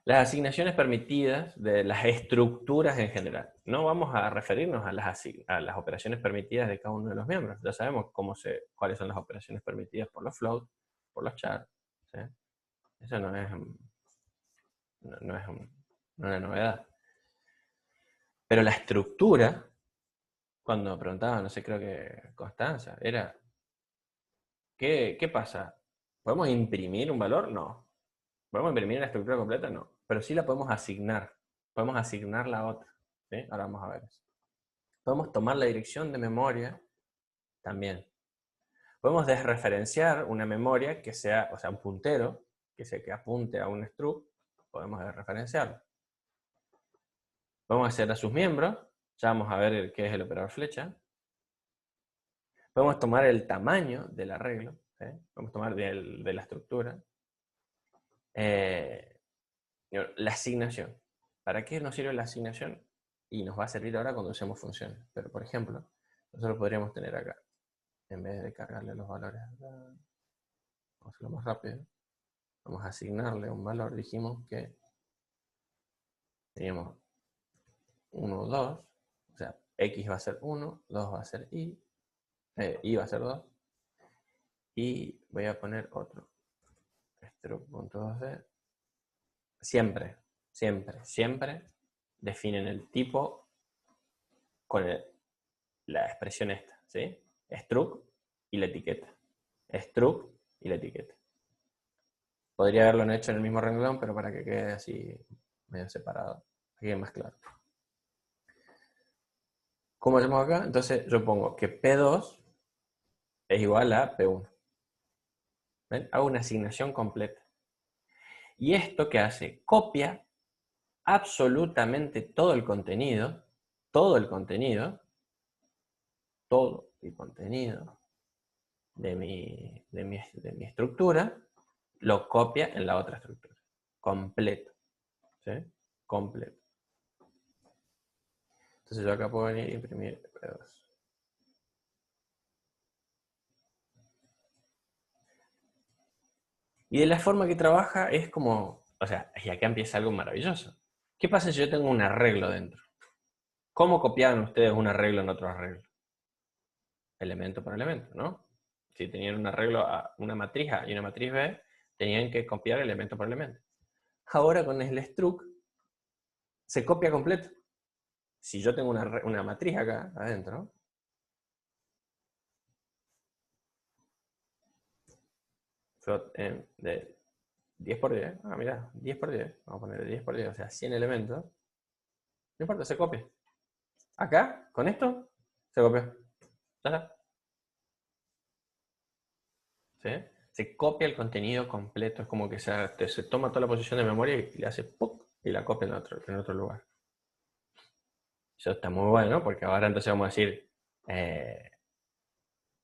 Las asignaciones permitidas de las estructuras en general. No vamos a referirnos a las operaciones permitidas de cada uno de los miembros. Ya sabemos cuáles son las operaciones permitidas por los floats, por los chars. ¿Sí? Eso no es una novedad. Pero la estructura, cuando preguntaba, no sé, creo que Constanza, era, ¿qué pasa? ¿Podemos imprimir un valor? No. ¿Podemos imprimir la estructura completa? No. Pero sí la podemos asignar. Podemos asignarla a otra. ¿Sí? Ahora vamos a ver eso. Podemos tomar la dirección de memoria también. Podemos desreferenciar una memoria que sea, o sea, un puntero, que apunte a un struct, podemos desreferenciarlo. Podemos acceder a sus miembros, ya vamos a ver qué es el operador flecha. Podemos tomar el tamaño del arreglo, ¿sí? Podemos tomar de la estructura. La asignación. ¿Para qué nos sirve la asignación? Y nos va a servir ahora cuando usemos funciones. Pero, por ejemplo, nosotros podríamos tener acá, en vez de cargarle los valores acá, vamos a hacerlo más rápido, vamos a asignarle un valor. Dijimos que teníamos 1, 2, o sea, x va a ser 1, 2 va a ser y va a ser 2, y voy a poner otro, struct.2d. Siempre definen el tipo con la expresión esta, ¿sí? Struct y la etiqueta. Struct y la etiqueta. Podría haberlo hecho en el mismo renglón, pero para que quede así medio separado. Aquí es más claro. ¿Cómo hacemos acá? Entonces yo pongo que P2 es igual a P1. ¿Ven? Hago una asignación completa. ¿Y esto qué hace? Copia absolutamente todo el contenido de mi estructura, lo copia en la otra estructura. Completo. ¿Sí? Completo. Entonces yo acá puedo venir e imprimir P2. Y de la forma que trabaja es como, o sea, y acá empieza algo maravilloso. ¿Qué pasa si yo tengo un arreglo dentro? ¿Cómo copiaban ustedes un arreglo en otro arreglo? Elemento por elemento, ¿no? Si tenían un arreglo a una matriz A y una matriz B, tenían que copiar elemento por elemento. Ahora con el struct se copia completo. Si yo tengo una matriz acá adentro, de 10 por 10, mira, 10 por 10, vamos a poner 10 por 10, o sea, 100 elementos, no importa, se copia. Acá, con esto, se copió. Ya está. ¿Sí? Se copia el contenido completo, es como que se toma toda la posición de memoria y le hace ¡pum! Y la copia en otro lugar. Eso está muy bueno, porque ahora entonces vamos a decir,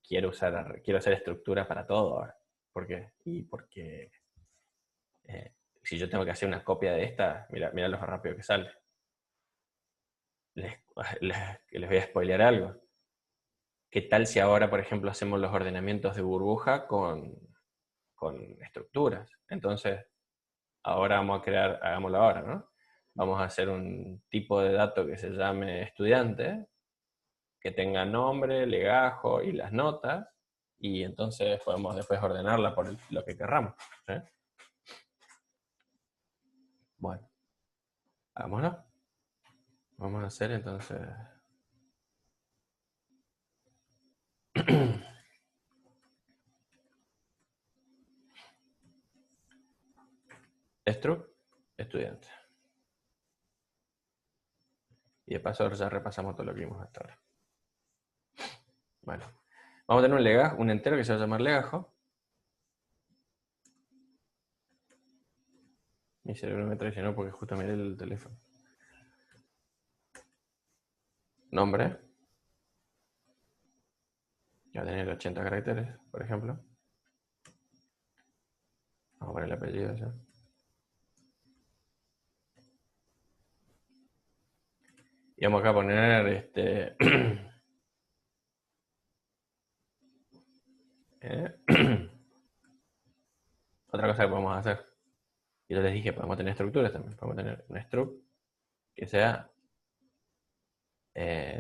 quiero hacer estructura para todo ahora. ¿Por qué? Y porque si yo tengo que hacer una copia de esta, mira lo rápido que sale. Les voy a spoilear algo. ¿Qué tal si ahora, por ejemplo, hacemos los ordenamientos de burbuja con estructuras? Entonces, ahora vamos a crear, hagámoslo ahora, ¿no? Vamos a hacer un tipo de dato que se llame estudiante, que tenga nombre, legajo y las notas, y entonces podemos después ordenarla por lo que querramos. ¿Sí? Bueno, hagámoslo. Vamos a hacer entonces... struct estudiante. Y de paso ya repasamos todo lo que vimos hasta ahora. Bueno, vamos a tener un legajo, un entero que se va a llamar legajo. Mi cerebro me traicionó porque justo miré el teléfono. Nombre. Ya va a tener 80 caracteres, por ejemplo. Vamos a poner el apellido ya. Y vamos acá a poner otra cosa que podemos hacer. Y yo les dije, podemos tener estructuras también. Podemos tener un struct que sea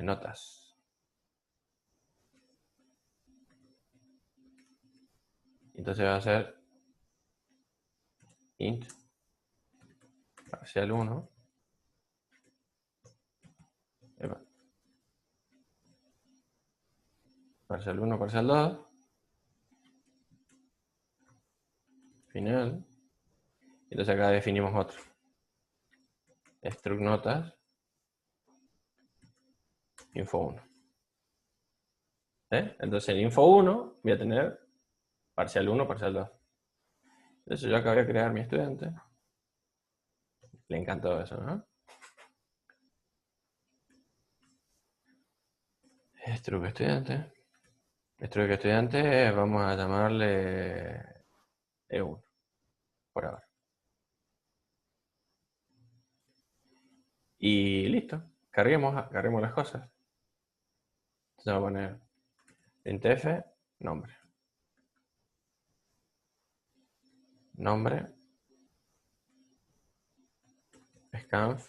notas. Entonces va a ser int parcial 1. Parcial 1, parcial 2. Final. Entonces acá definimos otro. Struct notas. Info 1. Entonces en info 1 voy a tener parcial 1, parcial 2. Entonces yo acá voy a crear mi estudiante. Le encantó eso, ¿no? Struct estudiante. Struct estudiante vamos a llamarle E1. Por ahora. Y listo. Carguemos las cosas. Entonces vamos a poner printf nombre. Nombre. Scanf.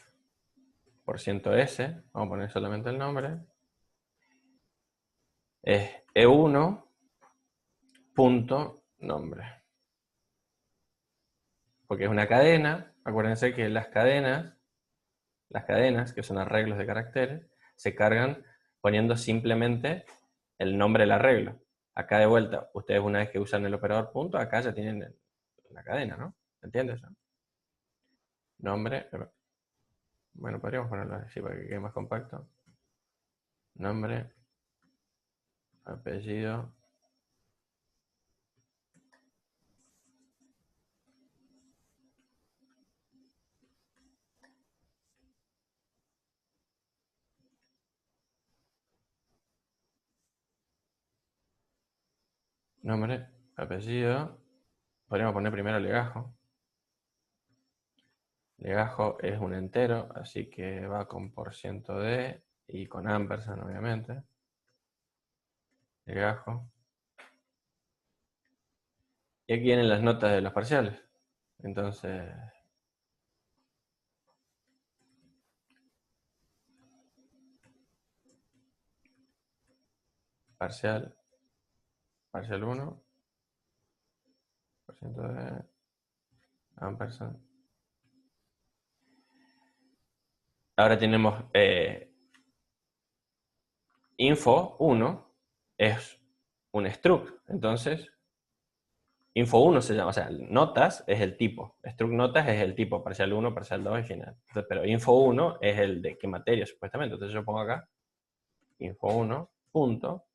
%s. Vamos a poner solamente el nombre. Es E1 punto nombre. Porque es una cadena. Acuérdense que las cadenas, que son arreglos de caracteres, se cargan poniendo simplemente el nombre del arreglo. Acá de vuelta, ustedes una vez que usan el operador punto, acá ya tienen la cadena, ¿no? ¿Entiendes? Nombre. Bueno, podríamos ponerlo así para que quede más compacto. Nombre. Apellido. Nombre, apellido. Podríamos poner primero legajo. Legajo es un entero, así que va con %d y con ampersand, obviamente. Legajo. Y aquí vienen las notas de los parciales. Entonces, parcial 1, %d, ampersand. Ahora tenemos info 1 es un struct, entonces info 1 se llama, o sea, notas es el tipo, struct notas es el tipo, parcial 1, parcial 2 y final. Entonces, pero info 1 es el de qué materia supuestamente, entonces yo pongo acá info 1 punto.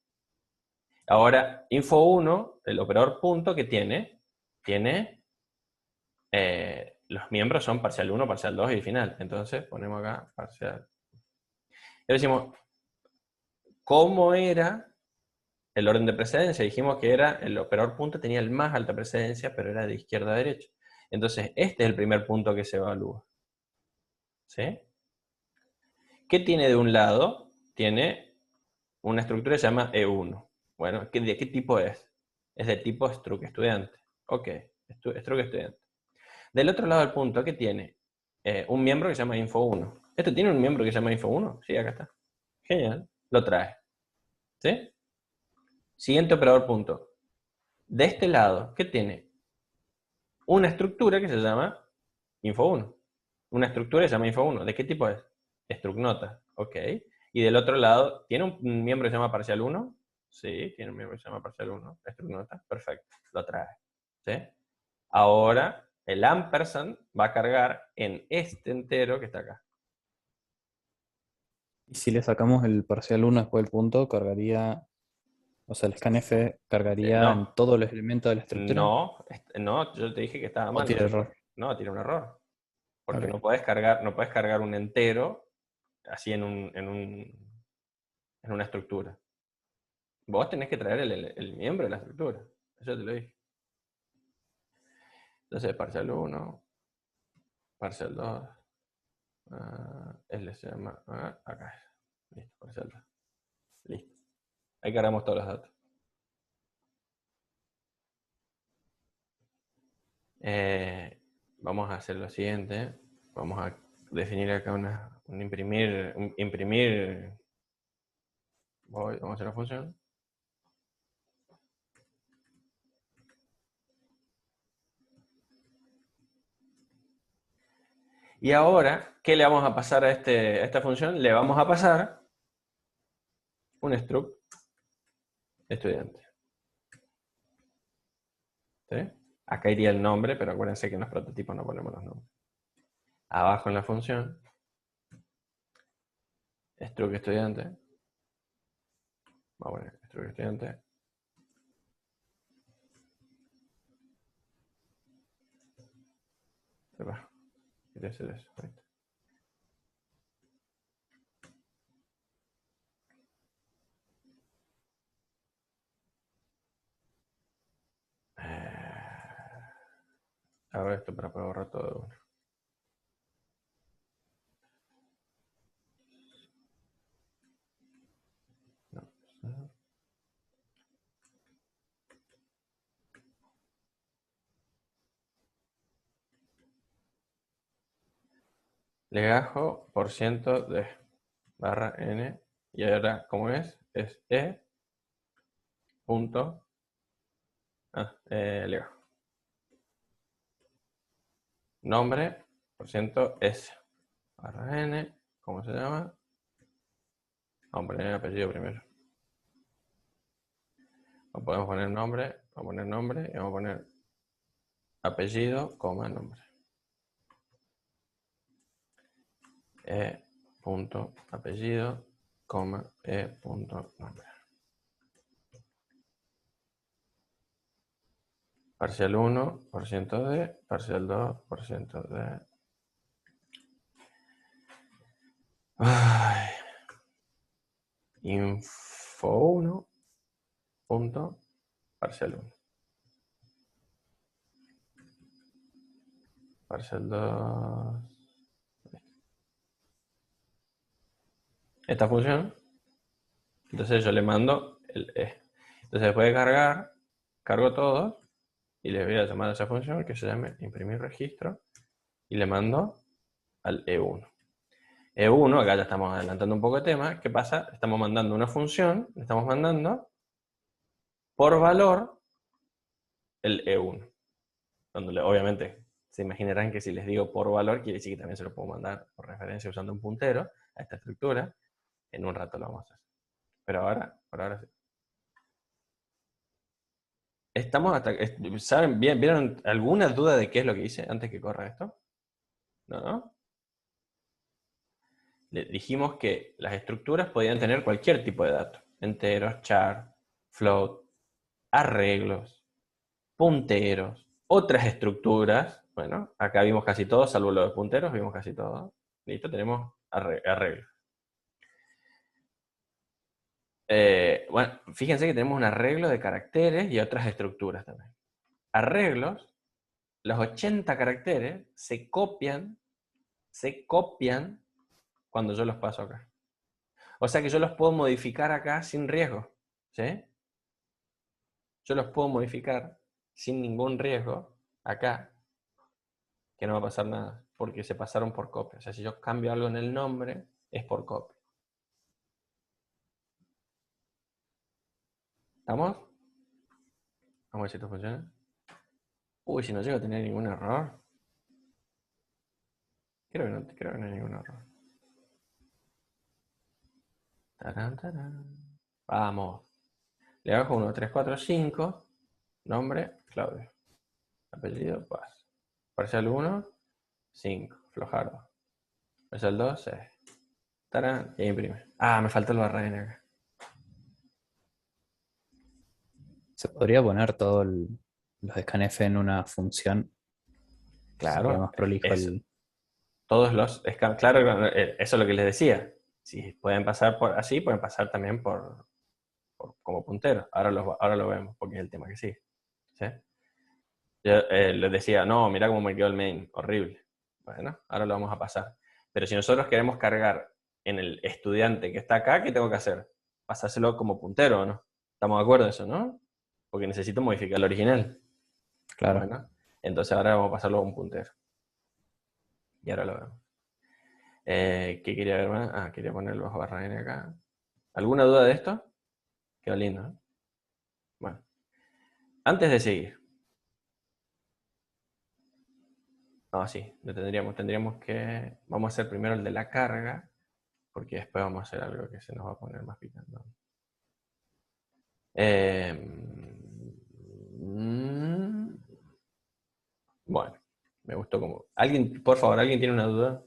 Ahora, info 1, el operador punto que tiene los miembros son parcial 1, parcial 2 y final. Entonces ponemos acá parcial. Y decimos, ¿cómo era el orden de precedencia? Dijimos que era el operador punto tenía el más alta precedencia, pero era de izquierda a derecha. Entonces, este es el primer punto que se evalúa. ¿Sí? ¿Qué tiene de un lado? Tiene una estructura que se llama E1. Bueno, ¿de qué tipo es? Es de tipo struct estudiante. Ok, struct estudiante. Del otro lado del punto, ¿qué tiene? Un miembro que se llama info1. ¿Esto tiene un miembro que se llama info1? Sí, acá está. Genial. Lo trae. ¿Sí? Siguiente operador punto. De este lado, ¿qué tiene? Una estructura que se llama info1. Una estructura que se llama info1. ¿De qué tipo es? Struct nota. Ok. Y del otro lado, ¿tiene un miembro que se llama parcial 1? Sí, tiene un miembro que se llama parcial 1. Struct nota. Perfecto. Lo trae. ¿Sí? Ahora, el ampersand va a cargar en este entero que está acá. Y si le sacamos el parcial 1 después del punto, cargaría O sea, el scanf cargaría en No, todos los elementos de la estructura no, yo te dije que estaba o mal, no tiene se puede. error. No, tiene un error. Porque Ok. no puedes cargar un entero así en una estructura. Vos tenés que traer el miembro de la estructura. Eso te lo dije. Entonces, parcial 1, parcial 2, L se llama, acá es. Listo, parcial 2. Listo. Ahí cargamos todos los datos. Vamos a hacer lo siguiente. Vamos a definir acá un imprimir. Vamos a hacer una función. Y ahora, ¿qué le vamos a pasar a esta función? Le vamos a pasar un struct estudiante. ¿Sí? Acá iría el nombre, pero acuérdense que en los prototipos no ponemos los nombres. Abajo en la función, struct estudiante. Vamos a poner struct estudiante. Quería hacer eso. Ahí está. Hago esto para poder borrar todo de uno. No. Legajo por ciento de barra n. Y ahora, ¿cómo es? Es e punto legajo. Nombre por ciento s barra n. ¿Cómo se llama? Vamos a poner apellido primero. No podemos poner nombre, vamos a poner nombre y vamos a poner apellido, coma, nombre. Punto apellido, coma, punto nombre. Parcial 1, por ciento de, parcial 2, por ciento de. Ay. Info 1, punto, parcial 1. Parcial 2. Esta función. Entonces yo le mando el e. Entonces después de cargar, cargo todos y le voy a llamar a esa función que se llame imprimir registro y le mando al E1. E1, acá ya estamos adelantando un poco de tema. ¿Qué pasa? Estamos mandando una función, le estamos mandando por valor el E1. Donde obviamente se imaginarán que si les digo por valor, quiere decir que también se lo puedo mandar por referencia usando un puntero a esta estructura. En un rato lo vamos a hacer. Pero ahora, por ahora sí. Estamos hasta. ¿Saben bien? ¿Vieron alguna duda de qué es lo que hice antes que corra esto? ¿No? Le dijimos que las estructuras podían tener cualquier tipo de datos. Enteros, char, float, arreglos, punteros, otras estructuras. Bueno, acá vimos casi todo, salvo los punteros, vimos casi todo. Listo, tenemos arreglos. Bueno, fíjense que tenemos un arreglo de caracteres y otras estructuras también. Arreglos, los 80 caracteres se copian cuando yo los paso acá. O sea que yo los puedo modificar acá sin riesgo. ¿Sí? Yo los puedo modificar sin ningún riesgo acá, que no va a pasar nada, porque se pasaron por copia. O sea, si yo cambio algo en el nombre, es por copia. ¿Estamos? Vamos a ver si esto funciona. Uy, si no llego a tener ningún error. Creo que no hay ningún error. Tarán, tarán. Vamos. Le bajo 1, 3, 4, 5. Nombre, Claudio. Apellido, Paz. Parcial 1, 5. Flojardo. Parcial 2, 6. Tarán. Y imprime. Ah, me falta el barra N acá. Se podría poner todos los scanf en una función. Sería Claro, más prolijo eso. el. Todos claro, eso es lo que les decía. Si pueden pasar por así, pueden pasar también como punteros. Ahora lo vemos, porque es el tema que sigue. ¿Sí? Yo les decía, no, mira cómo me quedó el main, horrible. Bueno, ahora lo vamos a pasar. Pero si nosotros queremos cargar en el estudiante que está acá, ¿qué tengo que hacer? Pasárselo como puntero, ¿no? ¿Estamos de acuerdo en eso, no? Porque necesito modificar el original. Claro. Bueno, entonces ahora vamos a pasarlo a un puntero. Y ahora lo vemos. ¿Qué quería ver más? Ah, quería poner el bajo barra n acá. ¿Alguna duda de esto? Quedó lindo, ¿eh? Bueno, antes de seguir. No, sí, tendríamos que... Vamos a hacer primero el de la carga, porque después vamos a hacer algo que se nos va a poner más picante. Bueno, me gustó como... ¿Alguien, por favor, alguien tiene una duda?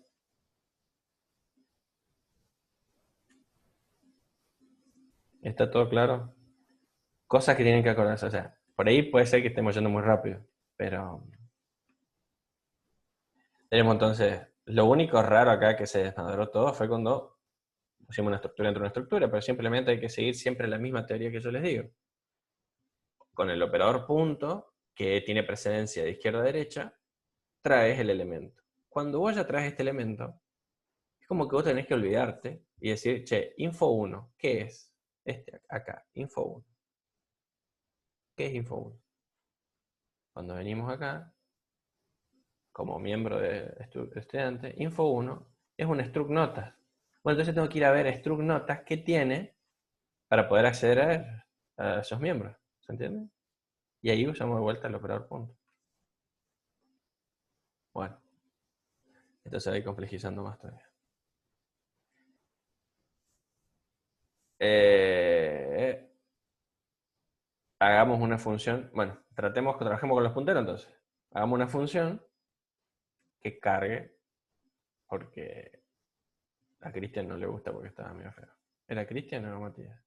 ¿Está todo claro? Cosas que tienen que acordarse. O sea, por ahí puede ser que estemos yendo muy rápido, pero... Tenemos entonces... Lo único raro acá que se desmadró todo fue cuando pusimos una estructura dentro de una estructura, pero simplemente hay que seguir siempre la misma teoría que yo les digo. Con el operador punto, que tiene precedencia de izquierda a derecha, traes el elemento. Cuando vos ya traes este elemento, es como que vos tenés que olvidarte y decir, che, info 1, ¿qué es? Este acá, info 1. ¿Qué es info 1? Cuando venimos acá, como miembro de estudiante, info 1 es un struct notas. Bueno, entonces tengo que ir a ver struct notas que tiene para poder acceder a esos miembros. ¿Se entiende? Y ahí usamos de vuelta el operador punto. Bueno, esto se va a ir complejizando más todavía. Hagamos una función, bueno, trabajemos con los punteros entonces. Hagamos una función que cargue, porque a Cristian no le gusta porque estaba medio feo. ¿Era Cristian o era Matías?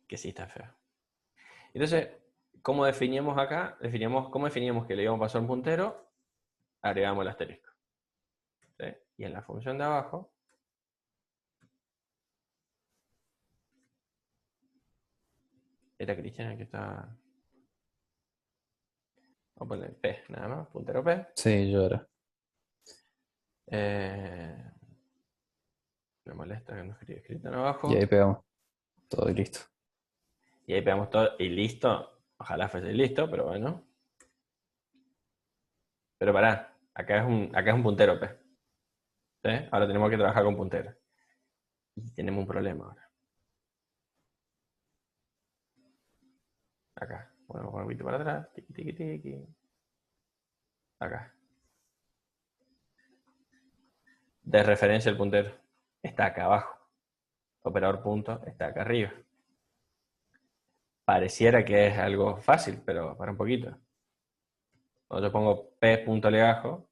Que sí está feo. Entonces, ¿cómo definíamos acá? ¿Cómo definíamos que le íbamos a pasar un puntero? Agregamos el asterisco. ¿Sí? Y en la función de abajo, era Cristian el que estaba... Vamos a poner P, nada más, puntero P. Sí, yo era. Me molesta que no escriba escrito en Y abajo. ahí pegamos todo y listo. Y ahí pegamos todo y listo. Ojalá fuese listo, pero bueno. Pero pará, acá es un puntero P. ¿Sí? Ahora tenemos que trabajar con punteros. Y tenemos un problema ahora. Acá. Bueno, un poquito para atrás. Tiki, tiki, tiki. Acá. De referencia el puntero. Está acá abajo. Operador punto está acá arriba. Pareciera que es algo fácil, pero para un poquito. Cuando yo pongo P punto legajo,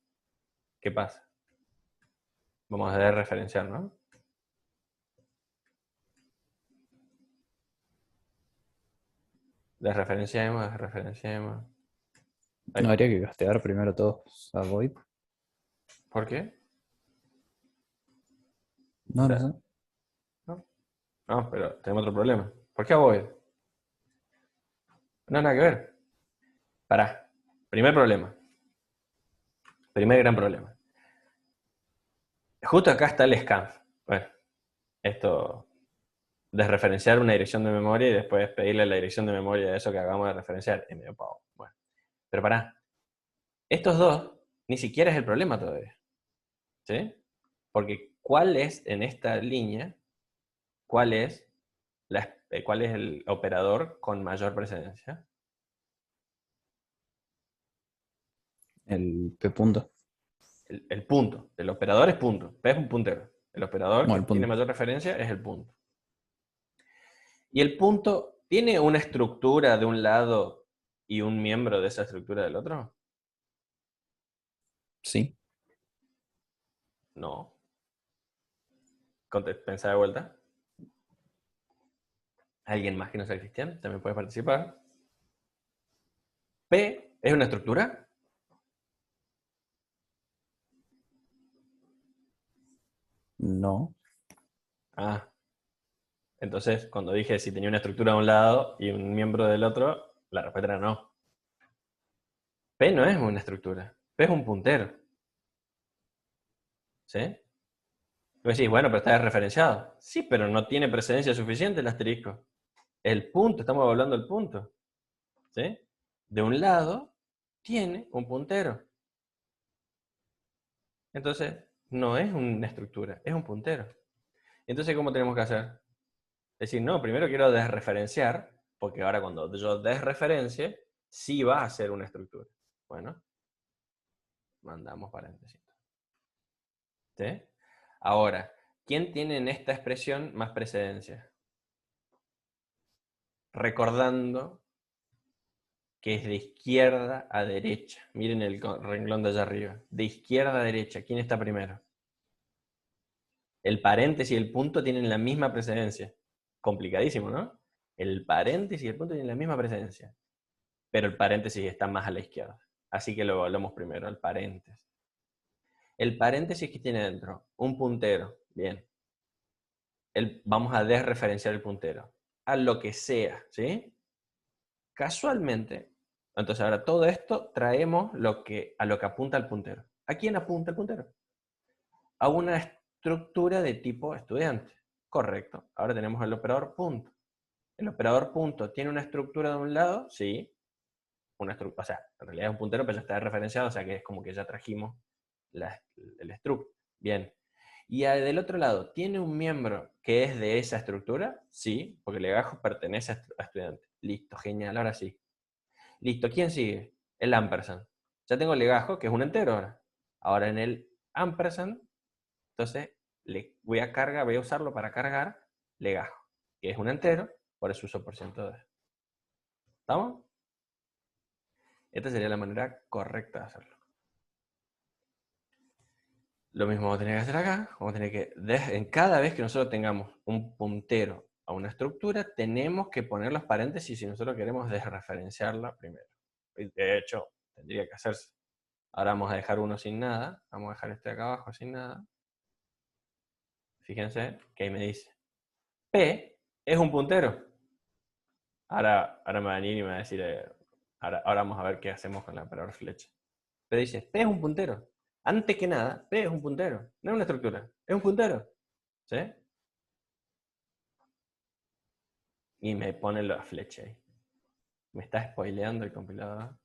¿qué pasa? Vamos a referenciar, ¿no? Desreferenciemos. No Ahí. habría que castear primero todos a Void. ¿Por qué? O No, no sea, sé. no, no, pero tenemos otro problema. ¿Por qué voy? No, nada que ver. Pará. Primer problema. Primer gran problema. Justo acá está el scanf. Bueno, esto desreferenciar una dirección de memoria y después pedirle la dirección de memoria de eso que acabamos de referenciar. Es medio pavo. Bueno, pero pará. Estos dos ni siquiera es el problema todavía. ¿Sí? Porque ¿cuál es en esta línea? ¿Cuál es, cuál es el operador con mayor precedencia? El P punto. El punto. El operador es punto. P es un puntero. El operador Bueno, que el tiene punto. mayor referencia es el punto. Y el punto tiene una estructura de un lado y un miembro de esa estructura del otro. Sí. No. Pensá de vuelta. Alguien más que no sea Cristian también puede participar. P es una estructura. No. Ah, entonces cuando dije si tenía una estructura de un lado y un miembro del otro, la respuesta era no. P no es una estructura. P es un puntero. ¿Sí? Y vos decís, bueno, pero está desreferenciado. Sí, pero no tiene precedencia suficiente el asterisco. El punto, estamos hablando del punto. ¿Sí? De un lado tiene un puntero. Entonces, no es una estructura, es un puntero. Entonces, ¿cómo tenemos que hacer? Decir, no, primero quiero desreferenciar, porque ahora cuando yo desreferencie, sí va a ser una estructura. Bueno, mandamos paréntesis. ¿Sí? Ahora, ¿quién tiene en esta expresión más precedencia? Recordando que es de izquierda a derecha. Miren el renglón de allá arriba. De izquierda a derecha, ¿quién está primero? El paréntesis y el punto tienen la misma precedencia. Complicadísimo, ¿no? El paréntesis y el punto tienen la misma precedencia. Pero el paréntesis está más a la izquierda. Así que lo evaluamos primero, el paréntesis. El paréntesis que tiene dentro, un puntero. Bien. Vamos a desreferenciar el puntero. A lo que sea, ¿sí? Casualmente. Entonces ahora todo esto traemos a lo que apunta el puntero. ¿A quién apunta el puntero? A una estructura de tipo estudiante. Correcto. Ahora tenemos el operador punto. ¿El operador punto tiene una estructura de un lado? Sí. O sea, en realidad es un puntero, pero ya está referenciado, o sea que es como que ya trajimos el struct. Bien. Y del otro lado, ¿tiene un miembro que es de esa estructura? Sí, porque el legajo pertenece a estudiante. Listo, genial, ahora sí. Listo, ¿quién sigue? El ampersand. Ya tengo el legajo, que es un entero ahora. Ahora en el ampersand, entonces voy a usarlo para cargar legajo, que es un entero, por eso uso %2. ¿Estamos? Esta sería la manera correcta de hacerlo. Lo mismo vamos a tener que hacer acá. Vamos a tener que, en cada vez que nosotros tengamos un puntero a una estructura, tenemos que poner los paréntesis si nosotros queremos desreferenciarla primero. De hecho, tendría que hacerse. Ahora vamos a dejar uno sin nada. Vamos a dejar este acá abajo sin nada. Fíjense que ahí me dice, P es un puntero. Ahora me va a venir y me va a decir, ahora vamos a ver qué hacemos con la palabra flecha. Pero dice, P es un puntero. Antes que nada, P es un puntero. No es una estructura, es un puntero. ¿Sí? Y me pone la flecha ahí. Me está spoileando el compilador.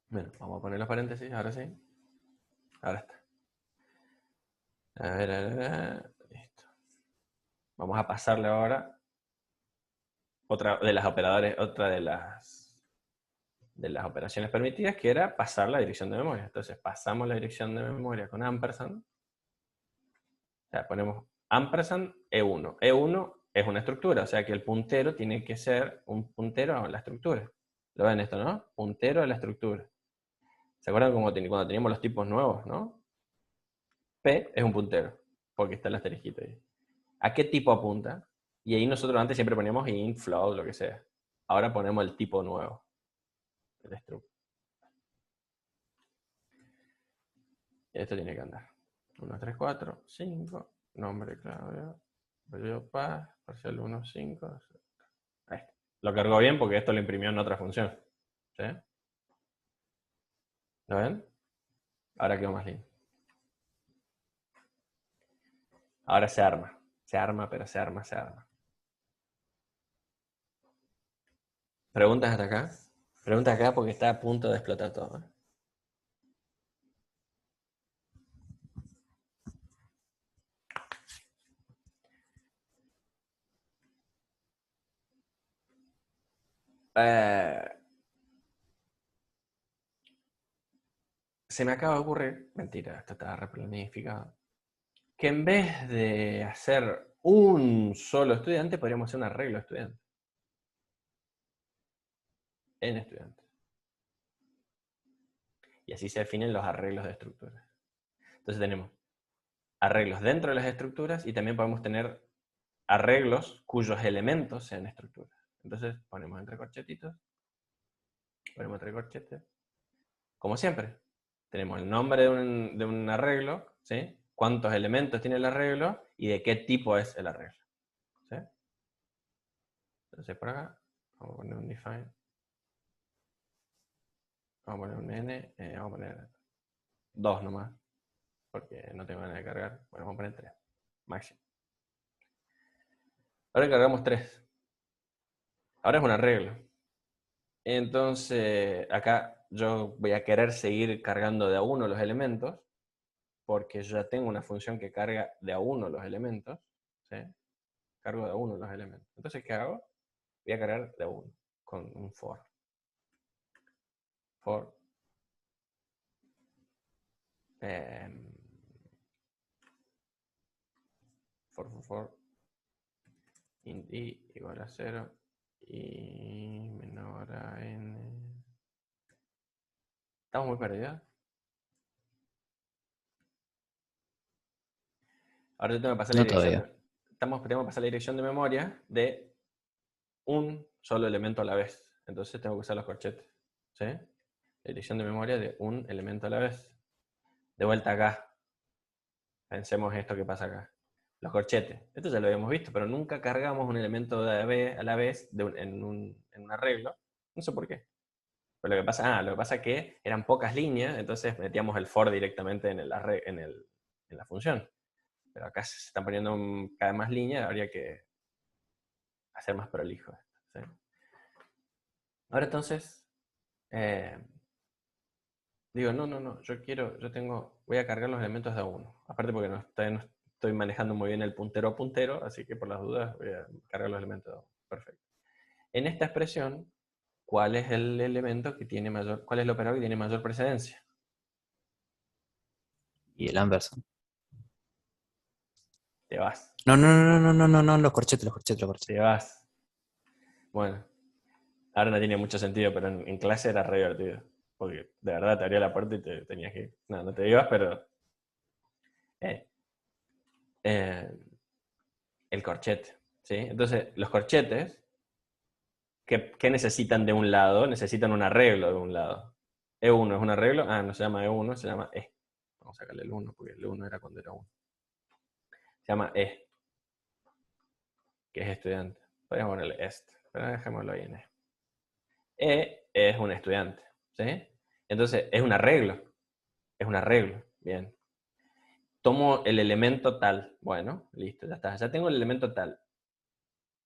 Bueno, vamos a poner los paréntesis, ahora sí. Ahora está. A ver. Listo. Vamos a pasarle ahora otra de las operaciones permitidas, que era pasar la dirección de memoria. Entonces pasamos la dirección de memoria con ampersand. O sea, ponemos ampersand E1. E1 es una estructura, o sea que el puntero tiene que ser un puntero a la estructura. ¿Lo ven esto, no? Puntero a la estructura. ¿Se acuerdan cuando teníamos los tipos nuevos, no? P es un puntero, porque está el asterisquito ahí. ¿A qué tipo apunta? Y ahí nosotros antes siempre poníamos int, float, lo que sea. Ahora ponemos el tipo nuevo, el struct. Esto tiene que andar. 1, 3, 4, 5, nombre Claudio, periodo paz, parcial 1, 5. Ahí está. Lo cargó bien porque esto lo imprimió en otra función. ¿Sí? ¿Lo ven? Ahora quedó más lindo. Ahora se arma. Se arma, pero se arma. ¿Preguntas hasta acá? Preguntas acá porque está a punto de explotar todo. Se me acaba de ocurrir, mentira, esto estaba replanificado, que en vez de hacer un solo estudiante, podríamos hacer un arreglo de estudiantes. En estudiantes. Y así se definen los arreglos de estructuras. Entonces tenemos arreglos dentro de las estructuras y también podemos tener arreglos cuyos elementos sean estructuras. Entonces ponemos entre corchetitos, ponemos entre corchetes. Como siempre, tenemos el nombre de un arreglo, ¿sí? Cuántos elementos tiene el arreglo y de qué tipo es el arreglo. ¿Sí? Entonces por acá, vamos a poner un define. Vamos a poner un n, vamos a poner 2 nomás, porque no tengo ganas de cargar. Bueno, vamos a poner 3, máximo. Ahora cargamos 3. Ahora es un arreglo. Entonces, acá yo voy a querer seguir cargando de a uno los elementos, porque yo ya tengo una función que carga de a uno los elementos. ¿Sí? Cargo de a uno los elementos. Entonces, ¿qué hago? Voy a cargar de a uno, con un for. For. For. Int i igual a 0 y menor a n. ¿Estamos muy perdidos? Ahora tengo que pasar la No dirección. todavía. Tenemos que pasar la dirección de memoria de un solo elemento a la vez. Entonces tengo que usar los corchetes. ¿Sí? La dirección de memoria de un elemento a la vez. De vuelta acá. Pensemos esto que pasa acá. Los corchetes. Esto ya lo habíamos visto, pero nunca cargamos un elemento a la vez en un arreglo. No sé por qué. Pero lo que pasa es que eran pocas líneas, entonces metíamos el for directamente en la función. Pero acá se están poniendo cada vez más líneas, habría que hacer más prolijo. ¿Sí? Ahora entonces, digo, no, voy a cargar los elementos de a uno. Aparte porque no estoy manejando muy bien el puntero a puntero, así que por las dudas voy a cargar los elementos de a uno. Perfecto. En esta expresión, ¿cuál es el elemento que tiene cuál es el operador que tiene mayor precedencia? Y el ampersand. Te vas. No, los corchetes, los corchetes, los corchetes. Te vas. Bueno, ahora no tiene mucho sentido, pero en clase era re divertido. Porque de verdad te abría la puerta y te tenías que ir. No te ibas, pero... eh, eh, el corchete. ¿Sí? Entonces, los corchetes, ¿qué necesitan de un lado? Necesitan un arreglo de un lado. E1 es un arreglo. Ah, no se llama E1, se llama E. Vamos a sacarle el 1, porque el 1 era cuando era 1. Se llama E, que es estudiante. Podríamos ponerle est, pero dejémoslo ahí en E. E es un estudiante. ¿Sí? Entonces, es un arreglo. Es un arreglo. Bien. Tomo el elemento tal. Bueno, listo, ya está. Ya tengo el elemento tal.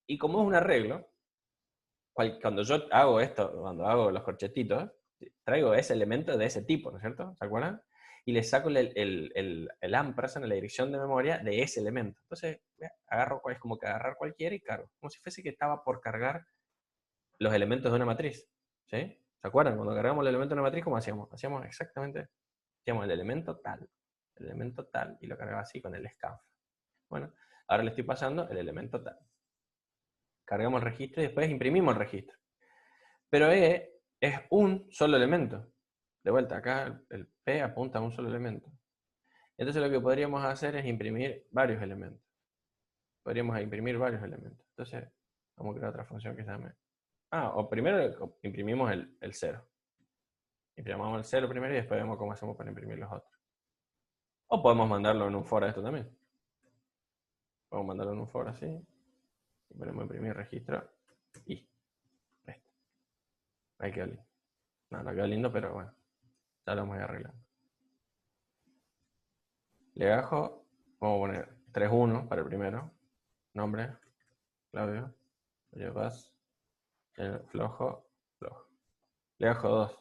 Y como es un arreglo, cuando yo hago esto, cuando hago los corchetitos, traigo ese elemento de ese tipo, ¿no es cierto? ¿Se acuerdan? Y le saco el ampersand en la dirección de memoria de ese elemento. Entonces, es como que agarrar cualquiera y cargo. Como si fuese que estaba por cargar los elementos de una matriz. ¿Sí? ¿Se acuerdan? Cuando cargamos el elemento de una matriz, ¿cómo hacíamos? Hacíamos exactamente, hacíamos el elemento tal, y lo cargaba así con el scanf. Bueno, ahora le estoy pasando el elemento tal. Cargamos el registro y después imprimimos el registro. Pero E es un solo elemento. De vuelta, acá el P apunta a un solo elemento. Entonces lo que podríamos hacer es imprimir varios elementos. Podríamos imprimir varios elementos. Entonces, vamos a crear otra función que se llame... o primero imprimimos el 0. Imprimamos el 0 primero y después vemos cómo hacemos para imprimir los otros. O podemos mandarlo en un for a esto también. Podemos mandarlo en un for así. Y ponemos imprimir registro. Y listo. Ahí quedó lindo. No quedó lindo, pero bueno. Ya lo vamos a ir arreglando. Legajo, vamos a poner 3.1 para el primero. Nombre, Claudio. Llevas, flojo. Legajo 2,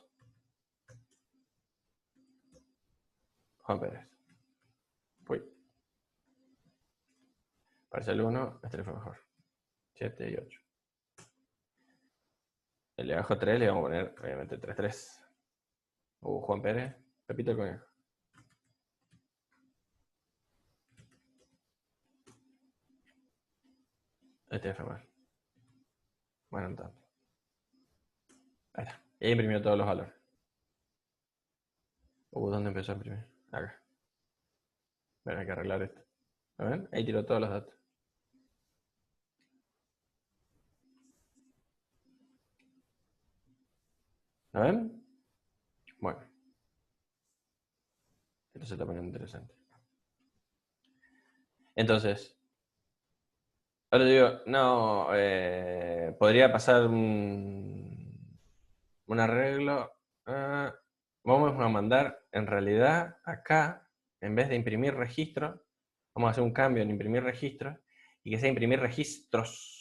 Juan Pérez. Uy. Parece el 1, este le fue mejor. 7 y 8. El legajo 3 le vamos a poner, obviamente, 3.3. Juan Pérez, Pepito el Conejo. Este fue mal. Bueno, no tanto. Ahí está. Y ahí imprimió todos los valores. ¿Dónde empezó a imprimir? Acá. Bueno, hay que arreglar esto. ¿Lo ven? Ahí tiró todos los datos. ¿Lo ven? Bueno. Esto se está poniendo interesante. Entonces, ahora digo, no, podría pasar un arreglo. Vamos a mandar, en realidad, acá, en vez de imprimir registros, vamos a hacer un cambio en imprimir registros, y que sea imprimir registros.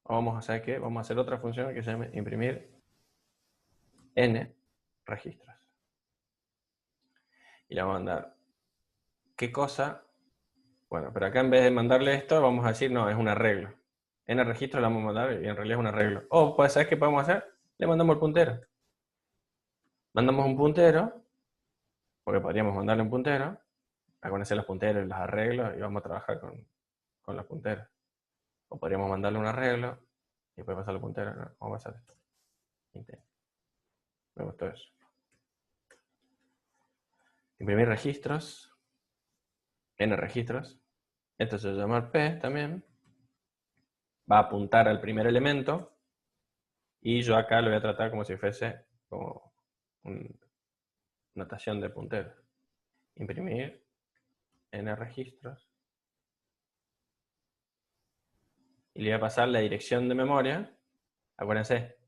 O vamos a hacer ¿qué? Vamos a hacer otra función que se llame imprimir n registros. Y le vamos a mandar ¿qué cosa? Bueno, pero acá en vez de mandarle esto, vamos a decir, no, es un arreglo. N registro le vamos a mandar y en realidad es un arreglo. O, pues, ¿sabes qué podemos hacer? Le mandamos el puntero. Mandamos un puntero, porque podríamos mandarle un puntero, a conocer los punteros y los arreglos, y vamos a trabajar con los punteros. O podríamos mandarle un arreglo, y después pasarle el puntero. No, vamos a hacer esto. Me gustó eso. Imprimir registros. N registros. Esto se llama P también. Va a apuntar al primer elemento. Y yo acá lo voy a tratar como si fuese como una notación de puntero. Imprimir n registros. Y le voy a pasar la dirección de memoria. Acuérdense,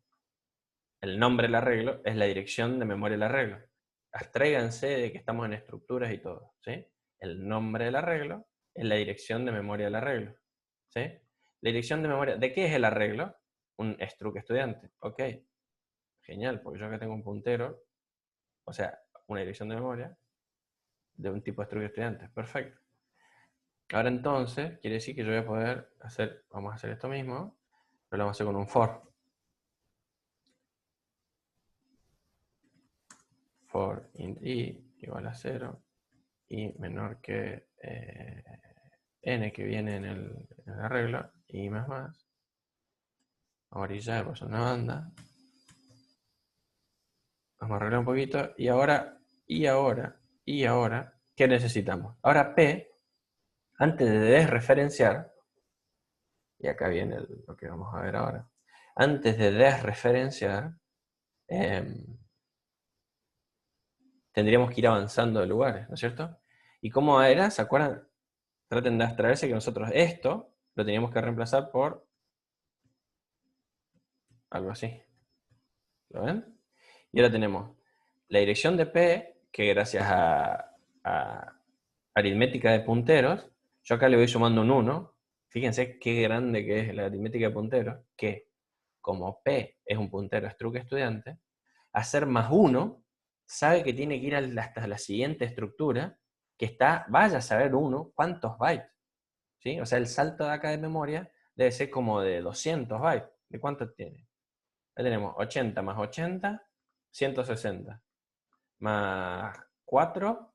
el nombre del arreglo es la dirección de memoria del arreglo. Abstráiganse de que estamos en estructuras y todo, ¿sí? El nombre del arreglo es la dirección de memoria del arreglo, ¿sí? La dirección de memoria, ¿de qué es el arreglo? Un struct estudiante, ok. Genial, porque yo acá tengo un puntero, o sea, una dirección de memoria de un tipo struct estudiante, perfecto. Ahora entonces, quiere decir que yo voy a poder hacer, vamos a hacer esto mismo, pero lo vamos a hacer con un for. For int i igual a 0 y menor que n que viene en el arreglo y más. Vamos a orillar, pues una banda. Vamos a arreglar un poquito y ahora, ¿qué necesitamos? Ahora P, antes de desreferenciar, y acá viene lo que vamos a ver ahora, antes de desreferenciar, tendríamos que ir avanzando de lugares, ¿no es cierto? ¿Y cómo era? ¿Se acuerdan? Traten de abstraerse que nosotros esto lo teníamos que reemplazar por algo así. ¿Lo ven? Y ahora tenemos la dirección de P, que gracias a aritmética de punteros, yo acá le voy sumando un 1. Fíjense qué grande que es la aritmética de punteros, que como P es un puntero struct estudiante, hacer más 1 sabe que tiene que ir hasta la siguiente estructura, que está, vaya a saber uno cuántos bytes. ¿Sí? O sea, el salto de acá de memoria debe ser como de 200 bytes. ¿De cuánto tiene? Ahí tenemos 80 más 80, 160. Más 4,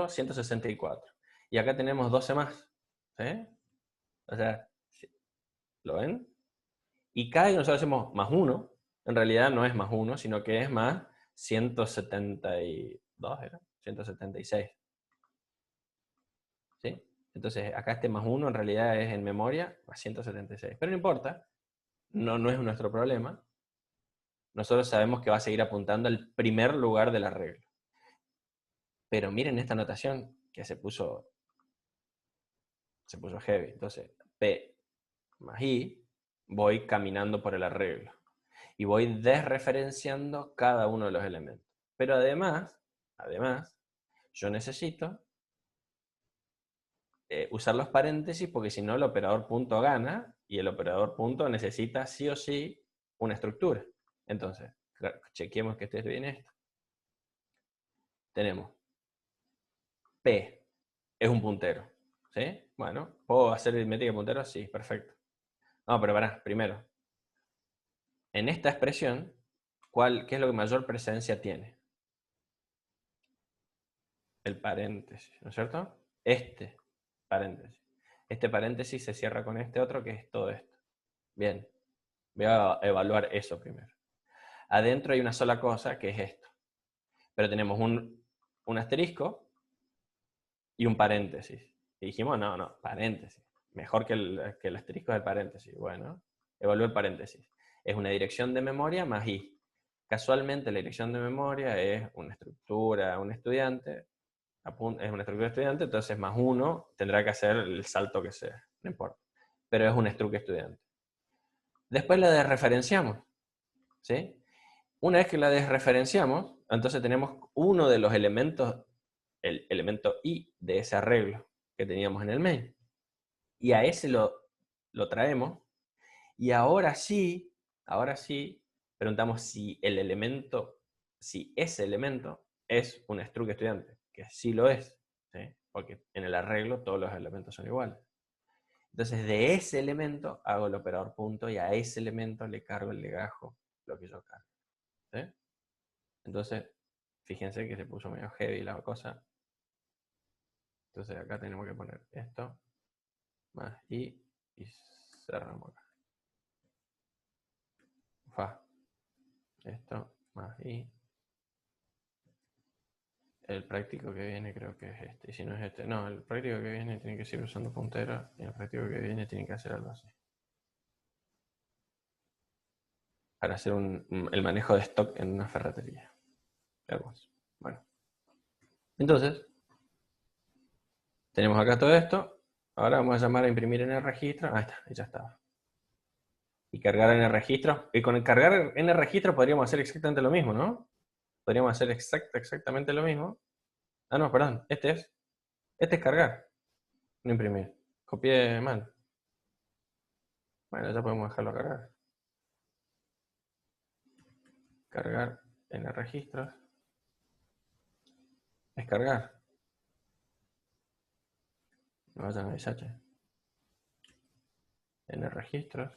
164. Y acá tenemos 12 más. ¿Sí? O sea, ¿lo ven? Y cada vez que nosotros hacemos más 1, en realidad no es más 1, sino que es más 172, ¿era? 176. ¿Sí? Entonces, acá este más 1 en realidad es en memoria más 176. Pero no importa, no es nuestro problema. Nosotros sabemos que va a seguir apuntando al primer lugar de la regla. Pero miren esta notación que se puso heavy. Entonces, P más I, voy caminando por el arreglo. Y voy desreferenciando cada uno de los elementos. Pero además, yo necesito usar los paréntesis porque si no el operador punto gana y el operador punto necesita sí o sí una estructura. Entonces, chequeemos que esté bien esto. Tenemos P es un puntero, ¿sí? Bueno, ¿puedo hacer aritmética de punteros? Sí, perfecto. No, pero pará, primero. En esta expresión, ¿qué es lo que mayor presencia tiene? El paréntesis, ¿no es cierto? Este paréntesis. Este paréntesis se cierra con este otro que es todo esto. Bien, voy a evaluar eso primero. Adentro hay una sola cosa que es esto. Pero tenemos un asterisco y un paréntesis. Y dijimos, no, paréntesis. Mejor que el asterisco del paréntesis. Bueno, evaluar el paréntesis. Es una dirección de memoria más i. Casualmente la dirección de memoria es una estructura, un estudiante, es una estructura de estudiante, entonces más uno tendrá que hacer el salto que sea, no importa. Pero es un struct estudiante. Después la desreferenciamos, ¿sí? Una vez que la desreferenciamos, entonces tenemos uno de los elementos, el elemento i de ese arreglo que teníamos en el main. Y a ese lo traemos. Y ahora sí, preguntamos si ese elemento es un struct estudiante, que sí lo es, ¿sí? Porque en el arreglo todos los elementos son iguales. Entonces de ese elemento hago el operador punto y a ese elemento le cargo el legajo, lo que yo cargo. ¿Sí? Entonces, fíjense que se puso medio heavy la cosa. Entonces acá tenemos que poner esto, más y cerramos acá. Fa. Esto, más y. El práctico que viene creo que es este. Y si no es este, no, el práctico que viene tiene que seguir usando puntero y el práctico que viene tiene que hacer algo así. Para hacer el manejo de stock en una ferretería. Bueno. Entonces, tenemos acá todo esto. Ahora vamos a llamar a imprimir en el registro. Ahí está, ya estaba. Y cargar en el registro. Y con el cargar en el registro podríamos hacer exactamente lo mismo, ¿no? Podríamos hacer exactamente lo mismo. Ah, no, perdón. Este es cargar, no imprimir. Copié mal. Bueno, ya podemos dejarlo cargar. Cargar en el registro. Descargar. No vayan a SH. En el registro.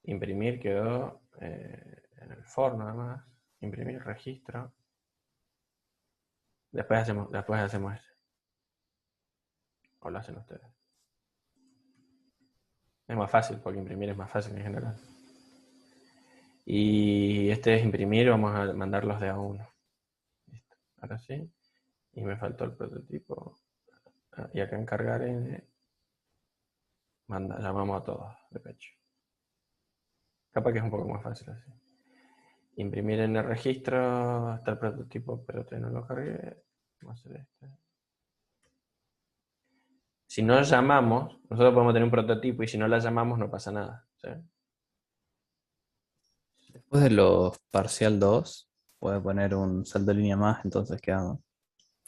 Imprimir quedó en el for nada más. Imprimir registro. Después hacemos este. O lo hacen ustedes. Es más fácil, porque imprimir es más fácil en general. Y este es imprimir, vamos a mandarlos de a uno. Listo. Ahora sí. Y me faltó el prototipo. Y acá en cargar llamamos a todos de pecho. Capaz que es un poco más fácil así. Imprimir en el registro, está el prototipo, pero todavía no lo cargué. Vamos a hacer este. Si no llamamos, nosotros podemos tener un prototipo y si no la llamamos no pasa nada. ¿Sí? Después de los parcial 2, puede poner un salto de línea más, entonces queda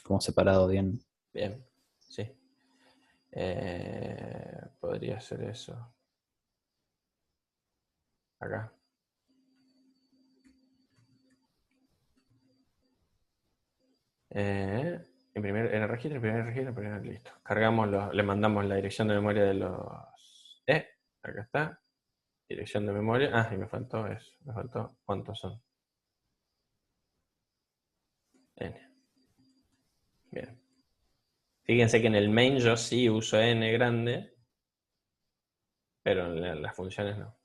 como separado bien. Bien, sí. Podría ser eso. Acá. Imprimir en el registro, imprimir, listo. Cargamos, le mandamos la dirección de memoria de los... acá está. Dirección de memoria. Ah, y me faltó eso. Me faltó cuántos son. N. Bien. Fíjense que en el main yo sí uso n grande, pero en las funciones no.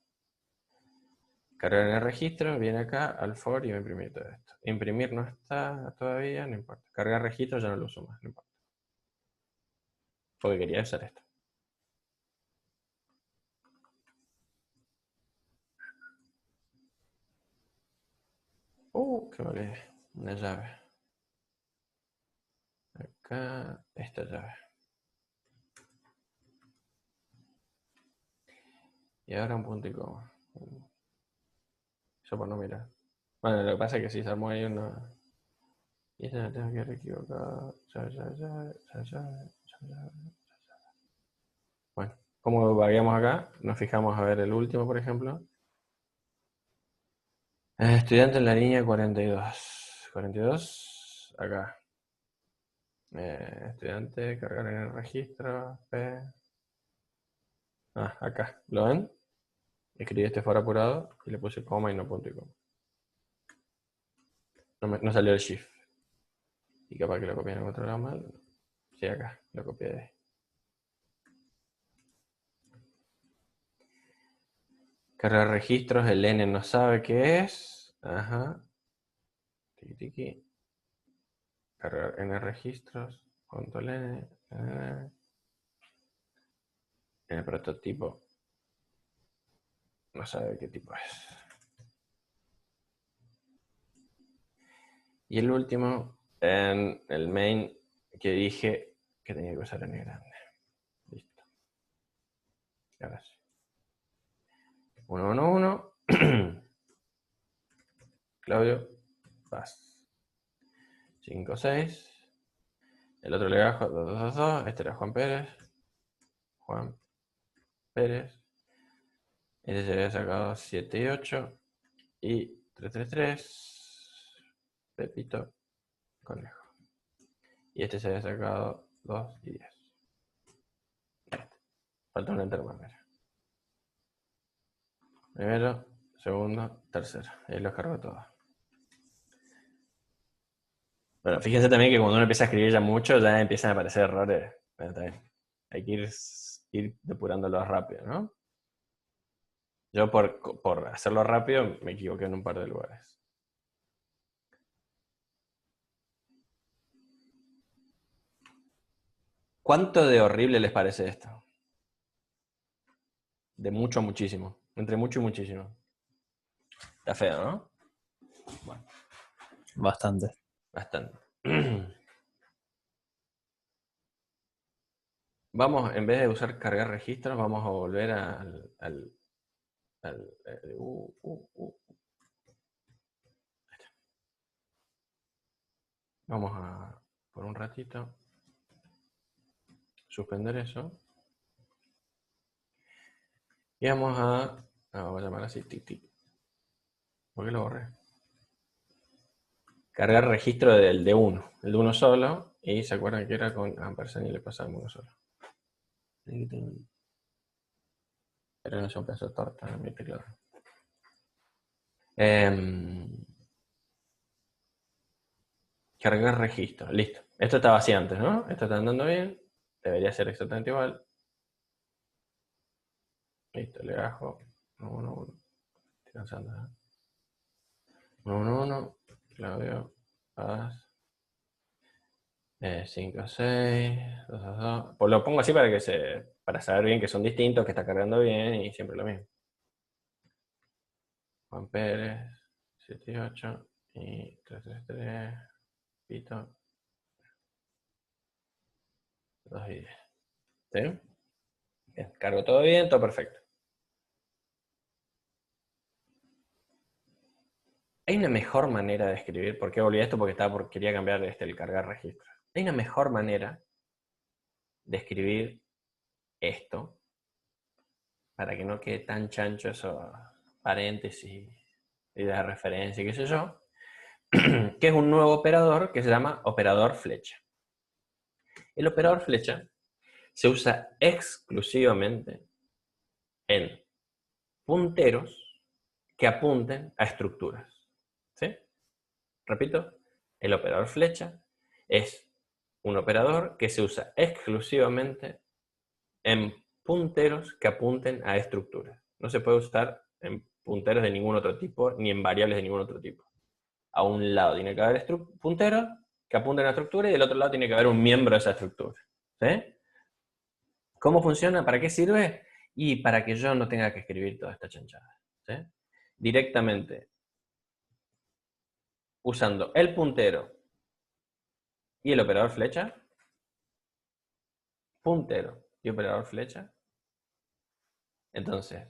Cargar en el registro, viene acá al for y va a imprimir todo esto. Imprimir no está todavía, no importa. Cargar registro ya no lo uso más, no importa. Porque quería usar esto. Que me olvidé. Una llave. Acá, esta llave. Y ahora un punto y coma. Eso por no mirar. Bueno, lo que pasa es que si se armó ahí una... Y esa la tengo que equivocar. Bueno, como varíamos acá, nos fijamos a ver el último, por ejemplo. Estudiante en la línea 42. 42, acá. Estudiante, cargar en el registro. P. Acá. ¿Lo ven? Escribí este for apurado y le puse coma y no punto y coma. No salió el shift. Y capaz que lo copié en otro lado mal. Sí, acá, lo copié de ahí. Cargar registros, el N no sabe qué es. Ajá. Tiki tiki. Cargar N registros. Control N. En el prototipo no sabe qué tipo es. Y el último, en el main que dije que tenía que usar n grande. Listo. Ahora sí. 1, 1, 1. Claudio, Paz. 5, 6. El otro legajo, 2, 2, 2, 2. Este era Juan Pérez. Juan Pérez. Este se había sacado 7 y 8. Y 3, 3, 3. Pepito, Conejo. Y este se había sacado 2 y 10. Falta un enter más, mira. Primero, segundo, tercero. Ahí los cargo todos. Bueno, fíjense también que cuando uno empieza a escribir ya mucho, ya empiezan a aparecer errores. Bueno, también. Hay que ir depurándolos rápido, ¿no? Yo por hacerlo rápido me equivoqué en un par de lugares. ¿Cuánto de horrible les parece esto? De mucho a muchísimo. Entre mucho y muchísimo. Está feo, ¿no? Bueno, Bastante. bastante. Vamos, en vez de usar cargar registros, vamos a volver al Vamos a, por un ratito, suspender eso. Y vamos a llamar así, tic, tic. ¿Por qué lo borré? Cargar registro del de uno, el de uno solo, y se acuerdan que era con ampersand y le pasamos uno solo. Pero no es un pedazo de torta en mi teclado. Cargar registro, listo. Esto estaba así antes, ¿no? Esto está andando bien. Debería ser exactamente igual. Listo, le bajo. 1, 1, 1. Estoy cansando, ¿eh? 1, 1, 1. Claudio. Paz. 5, 6. 2, 2, 2. Pues lo pongo así para saber bien que son distintos, que está cargando bien y siempre lo mismo. Juan Pérez. 7 y 8. Y 3, 3, 3. Pito. 2 y 10. ¿Sí? Bien, cargo todo bien, todo perfecto. Hay una mejor manera de escribir. ¿Por qué volví a esto? Porque quería cambiar el cargar registro. Hay una mejor manera de escribir esto para que no quede tan chancho esos paréntesis y de referencia, qué sé yo, que es un nuevo operador que se llama operador flecha. El operador flecha se usa exclusivamente en punteros que apunten a estructuras. ¿Sí? Repito, el operador flecha es un operador que se usa exclusivamente en punteros que apunten a estructuras. No se puede usar en punteros de ningún otro tipo, ni en variables de ningún otro tipo. A un lado tiene que haber punteros que apunten a la estructura y del otro lado tiene que haber un miembro de esa estructura. ¿Sí? ¿Cómo funciona? ¿Para qué sirve? Y para que yo no tenga que escribir toda esta chanchada. ¿Sí? Directamente, usando el puntero y el operador flecha, puntero y operador flecha, entonces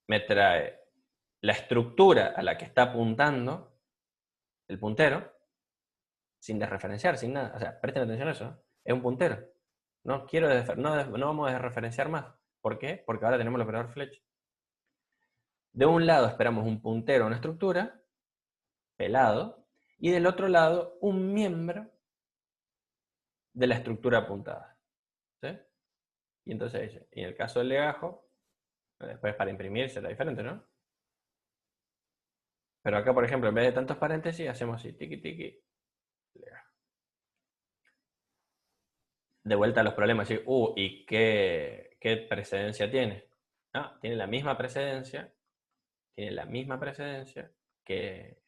me trae la estructura a la que está apuntando el puntero, sin desreferenciar, sin nada. O sea, presten atención a eso. Es un puntero. No vamos a desreferenciar más. ¿Por qué? Porque ahora tenemos el operador flecha. De un lado esperamos un puntero a una estructura, pelado, y del otro lado un miembro de la estructura apuntada. ¿Sí? Y entonces, en el caso del legajo, después para imprimir será diferente, ¿no? Pero acá, por ejemplo, en vez de tantos paréntesis, hacemos así, tiki, tiki, legajo. De vuelta a los problemas, ¿sí? ¿Y qué precedencia tiene? Ah, tiene la misma precedencia que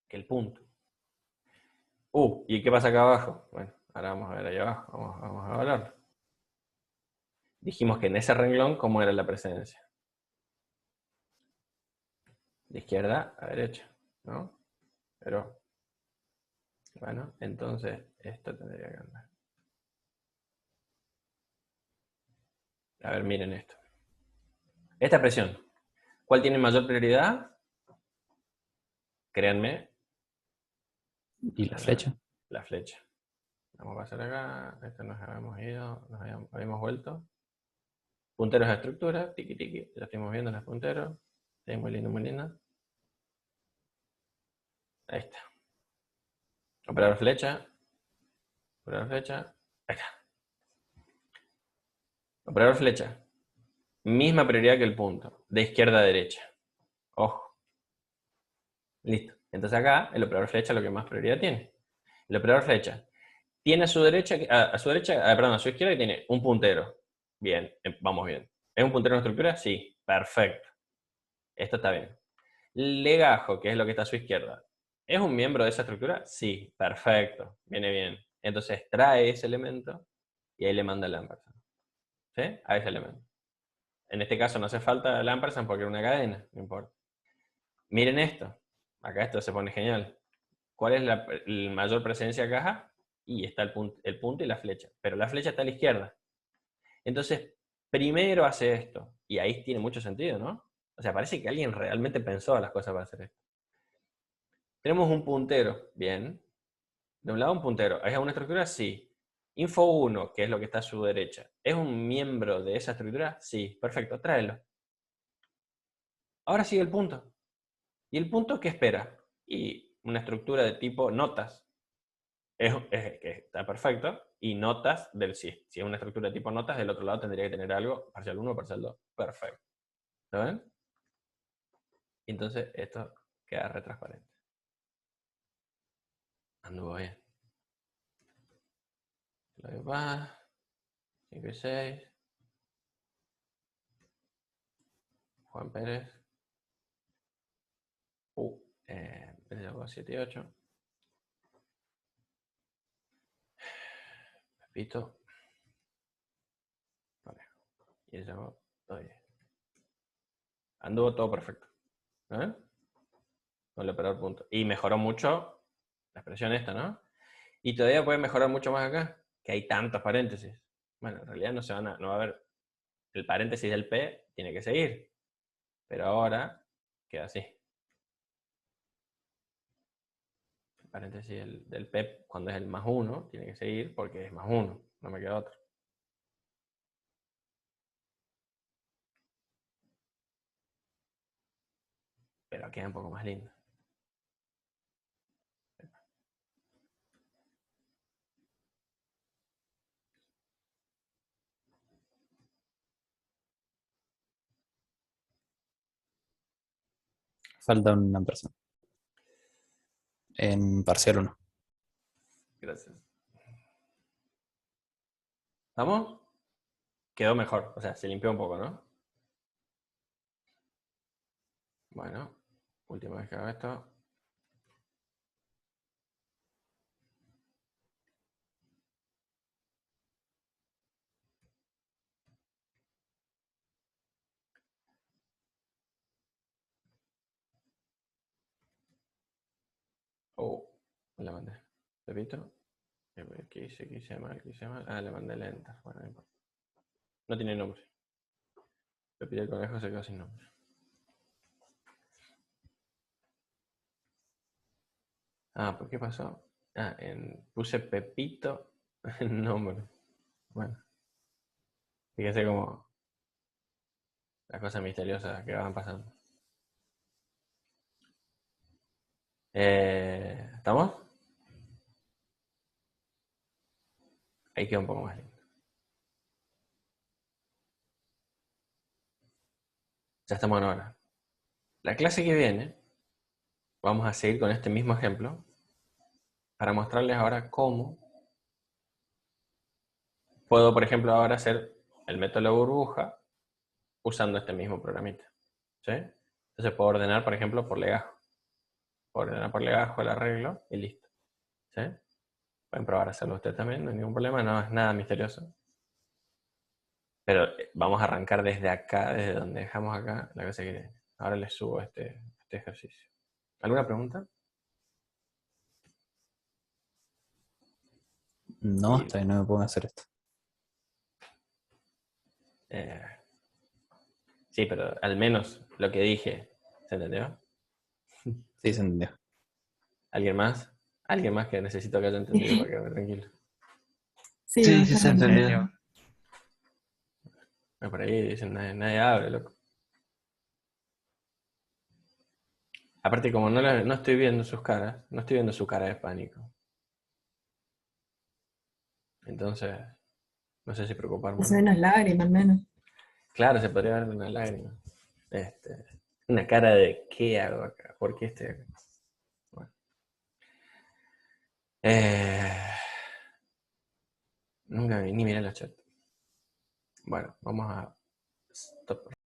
el punto. ¿Y qué pasa acá abajo? Bueno, ahora vamos a ver ahí abajo, vamos a hablar. Dijimos que en ese renglón, ¿cómo era la precedencia? De izquierda a derecha, ¿no? Pero, bueno, entonces esto tendría que andar. A ver, miren esto. Esta presión, ¿cuál tiene mayor prioridad? Créanme. ¿Y la flecha? La flecha. Vamos a pasar acá. Esto nos habíamos ido, habíamos vuelto. Punteros de estructura, tiki tiki. Ya estamos viendo los punteros. Sí, muy lindo, muy lindo. Ahí está. Operador flecha. Operador flecha. Ahí está. Operador flecha. Misma prioridad que el punto. De izquierda a derecha. Ojo. Listo. Entonces acá el operador flecha es lo que más prioridad tiene. El operador flecha tiene a su derecha, perdón, a su izquierda, que tiene un puntero. Bien, vamos bien. ¿Es un puntero en estructura? Sí, perfecto. Esto está bien. Legajo, que es lo que está a su izquierda, ¿es un miembro de esa estructura? Sí, perfecto. Viene bien. Entonces trae ese elemento y ahí le manda el ampersand. ¿Sí? A ese elemento. En este caso no hace falta el ampersand porque era una cadena, no importa. Miren esto. Acá esto se pone genial. ¿Cuál es la mayor presencia de caja? Y está el punto y la flecha. Pero la flecha está a la izquierda. Entonces, primero hace esto. Y ahí tiene mucho sentido, ¿no? O sea, parece que alguien realmente pensó las cosas para hacer esto. Tenemos un puntero. Bien. De un lado un puntero. ¿Es una estructura? Sí. Info 1, que es lo que está a su derecha. ¿Es un miembro de esa estructura? Sí. Perfecto. Tráelo. Ahora sigue el punto. ¿Y el punto qué espera? Y una estructura de tipo notas. Que está perfecto. Y notas si es una estructura de tipo notas, del otro lado tendría que tener algo, parcial 1, parcial 2. Perfecto. ¿Lo ven? Y entonces esto queda retransparente. Anduvo bien. Lo va. 5 y 6. Juan Pérez. 7 y 8. Pepito. Vale. Y el llamó. Anduvo todo perfecto. ¿Eh? Con el operador punto. Y mejoró mucho la expresión esta, ¿no? Y todavía puede mejorar mucho más acá, que hay tantos paréntesis. Bueno, en realidad no va a haber. El paréntesis del P tiene que seguir. Pero ahora queda así. El paréntesis del P, cuando es el más 1, tiene que seguir porque es más 1. No me queda otro. Pero queda un poco más lindo. Falta una persona. En parcial 1. Gracias. ¿Estamos? Quedó mejor. O sea, se limpió un poco, ¿no? Bueno, última vez que hago esto. Oh, la mandé. Repito. ¿Qué hice? ¿Qué hice mal? ¿Qué hice mal? Ah, le mandé el enter. Bueno, no importa. No tiene nombre. Pepito el conejo se quedó sin nombre. Ah, ¿por qué pasó? Ah, puse Pepito en nombre. Bueno, fíjense cómo las cosas misteriosas que van pasando. ¿Estamos? Ahí queda un poco más lindo. Ya estamos en hora. La clase que viene, vamos a seguir con este mismo ejemplo para mostrarles ahora cómo puedo, por ejemplo, ahora hacer el método de la burbuja usando este mismo programita. ¿Sí? Entonces puedo ordenar, por ejemplo, por legajo. Puedo ordenar por legajo el arreglo y listo. ¿Sí? Pueden probar a hacerlo ustedes también, no hay ningún problema, no es nada misterioso. Pero vamos a arrancar desde acá, desde donde dejamos acá. La cosa es que ahora les subo este ejercicio. ¿Alguna pregunta? No, Y, hasta que no me ponga a hacer esto. sí, pero al menos lo que dije, ¿se entendió? Sí, se entendió. ¿Alguien más? ¿Alguien más que necesito que haya entendido para quedarme tranquilo? Sí, Sí, va a sí estar se bien. entendió. Por ahí dicen, nadie abre, loco. Aparte, como no estoy viendo sus caras, no estoy viendo su cara de pánico. Entonces, no sé si preocuparme o Se ven no. las lágrimas, al menos. Claro, se podría ver una lágrima. Una cara de ¿qué hago acá? ¿Por qué estoy acá? Bueno. Nunca ni miré la chat. Bueno, vamos a stop.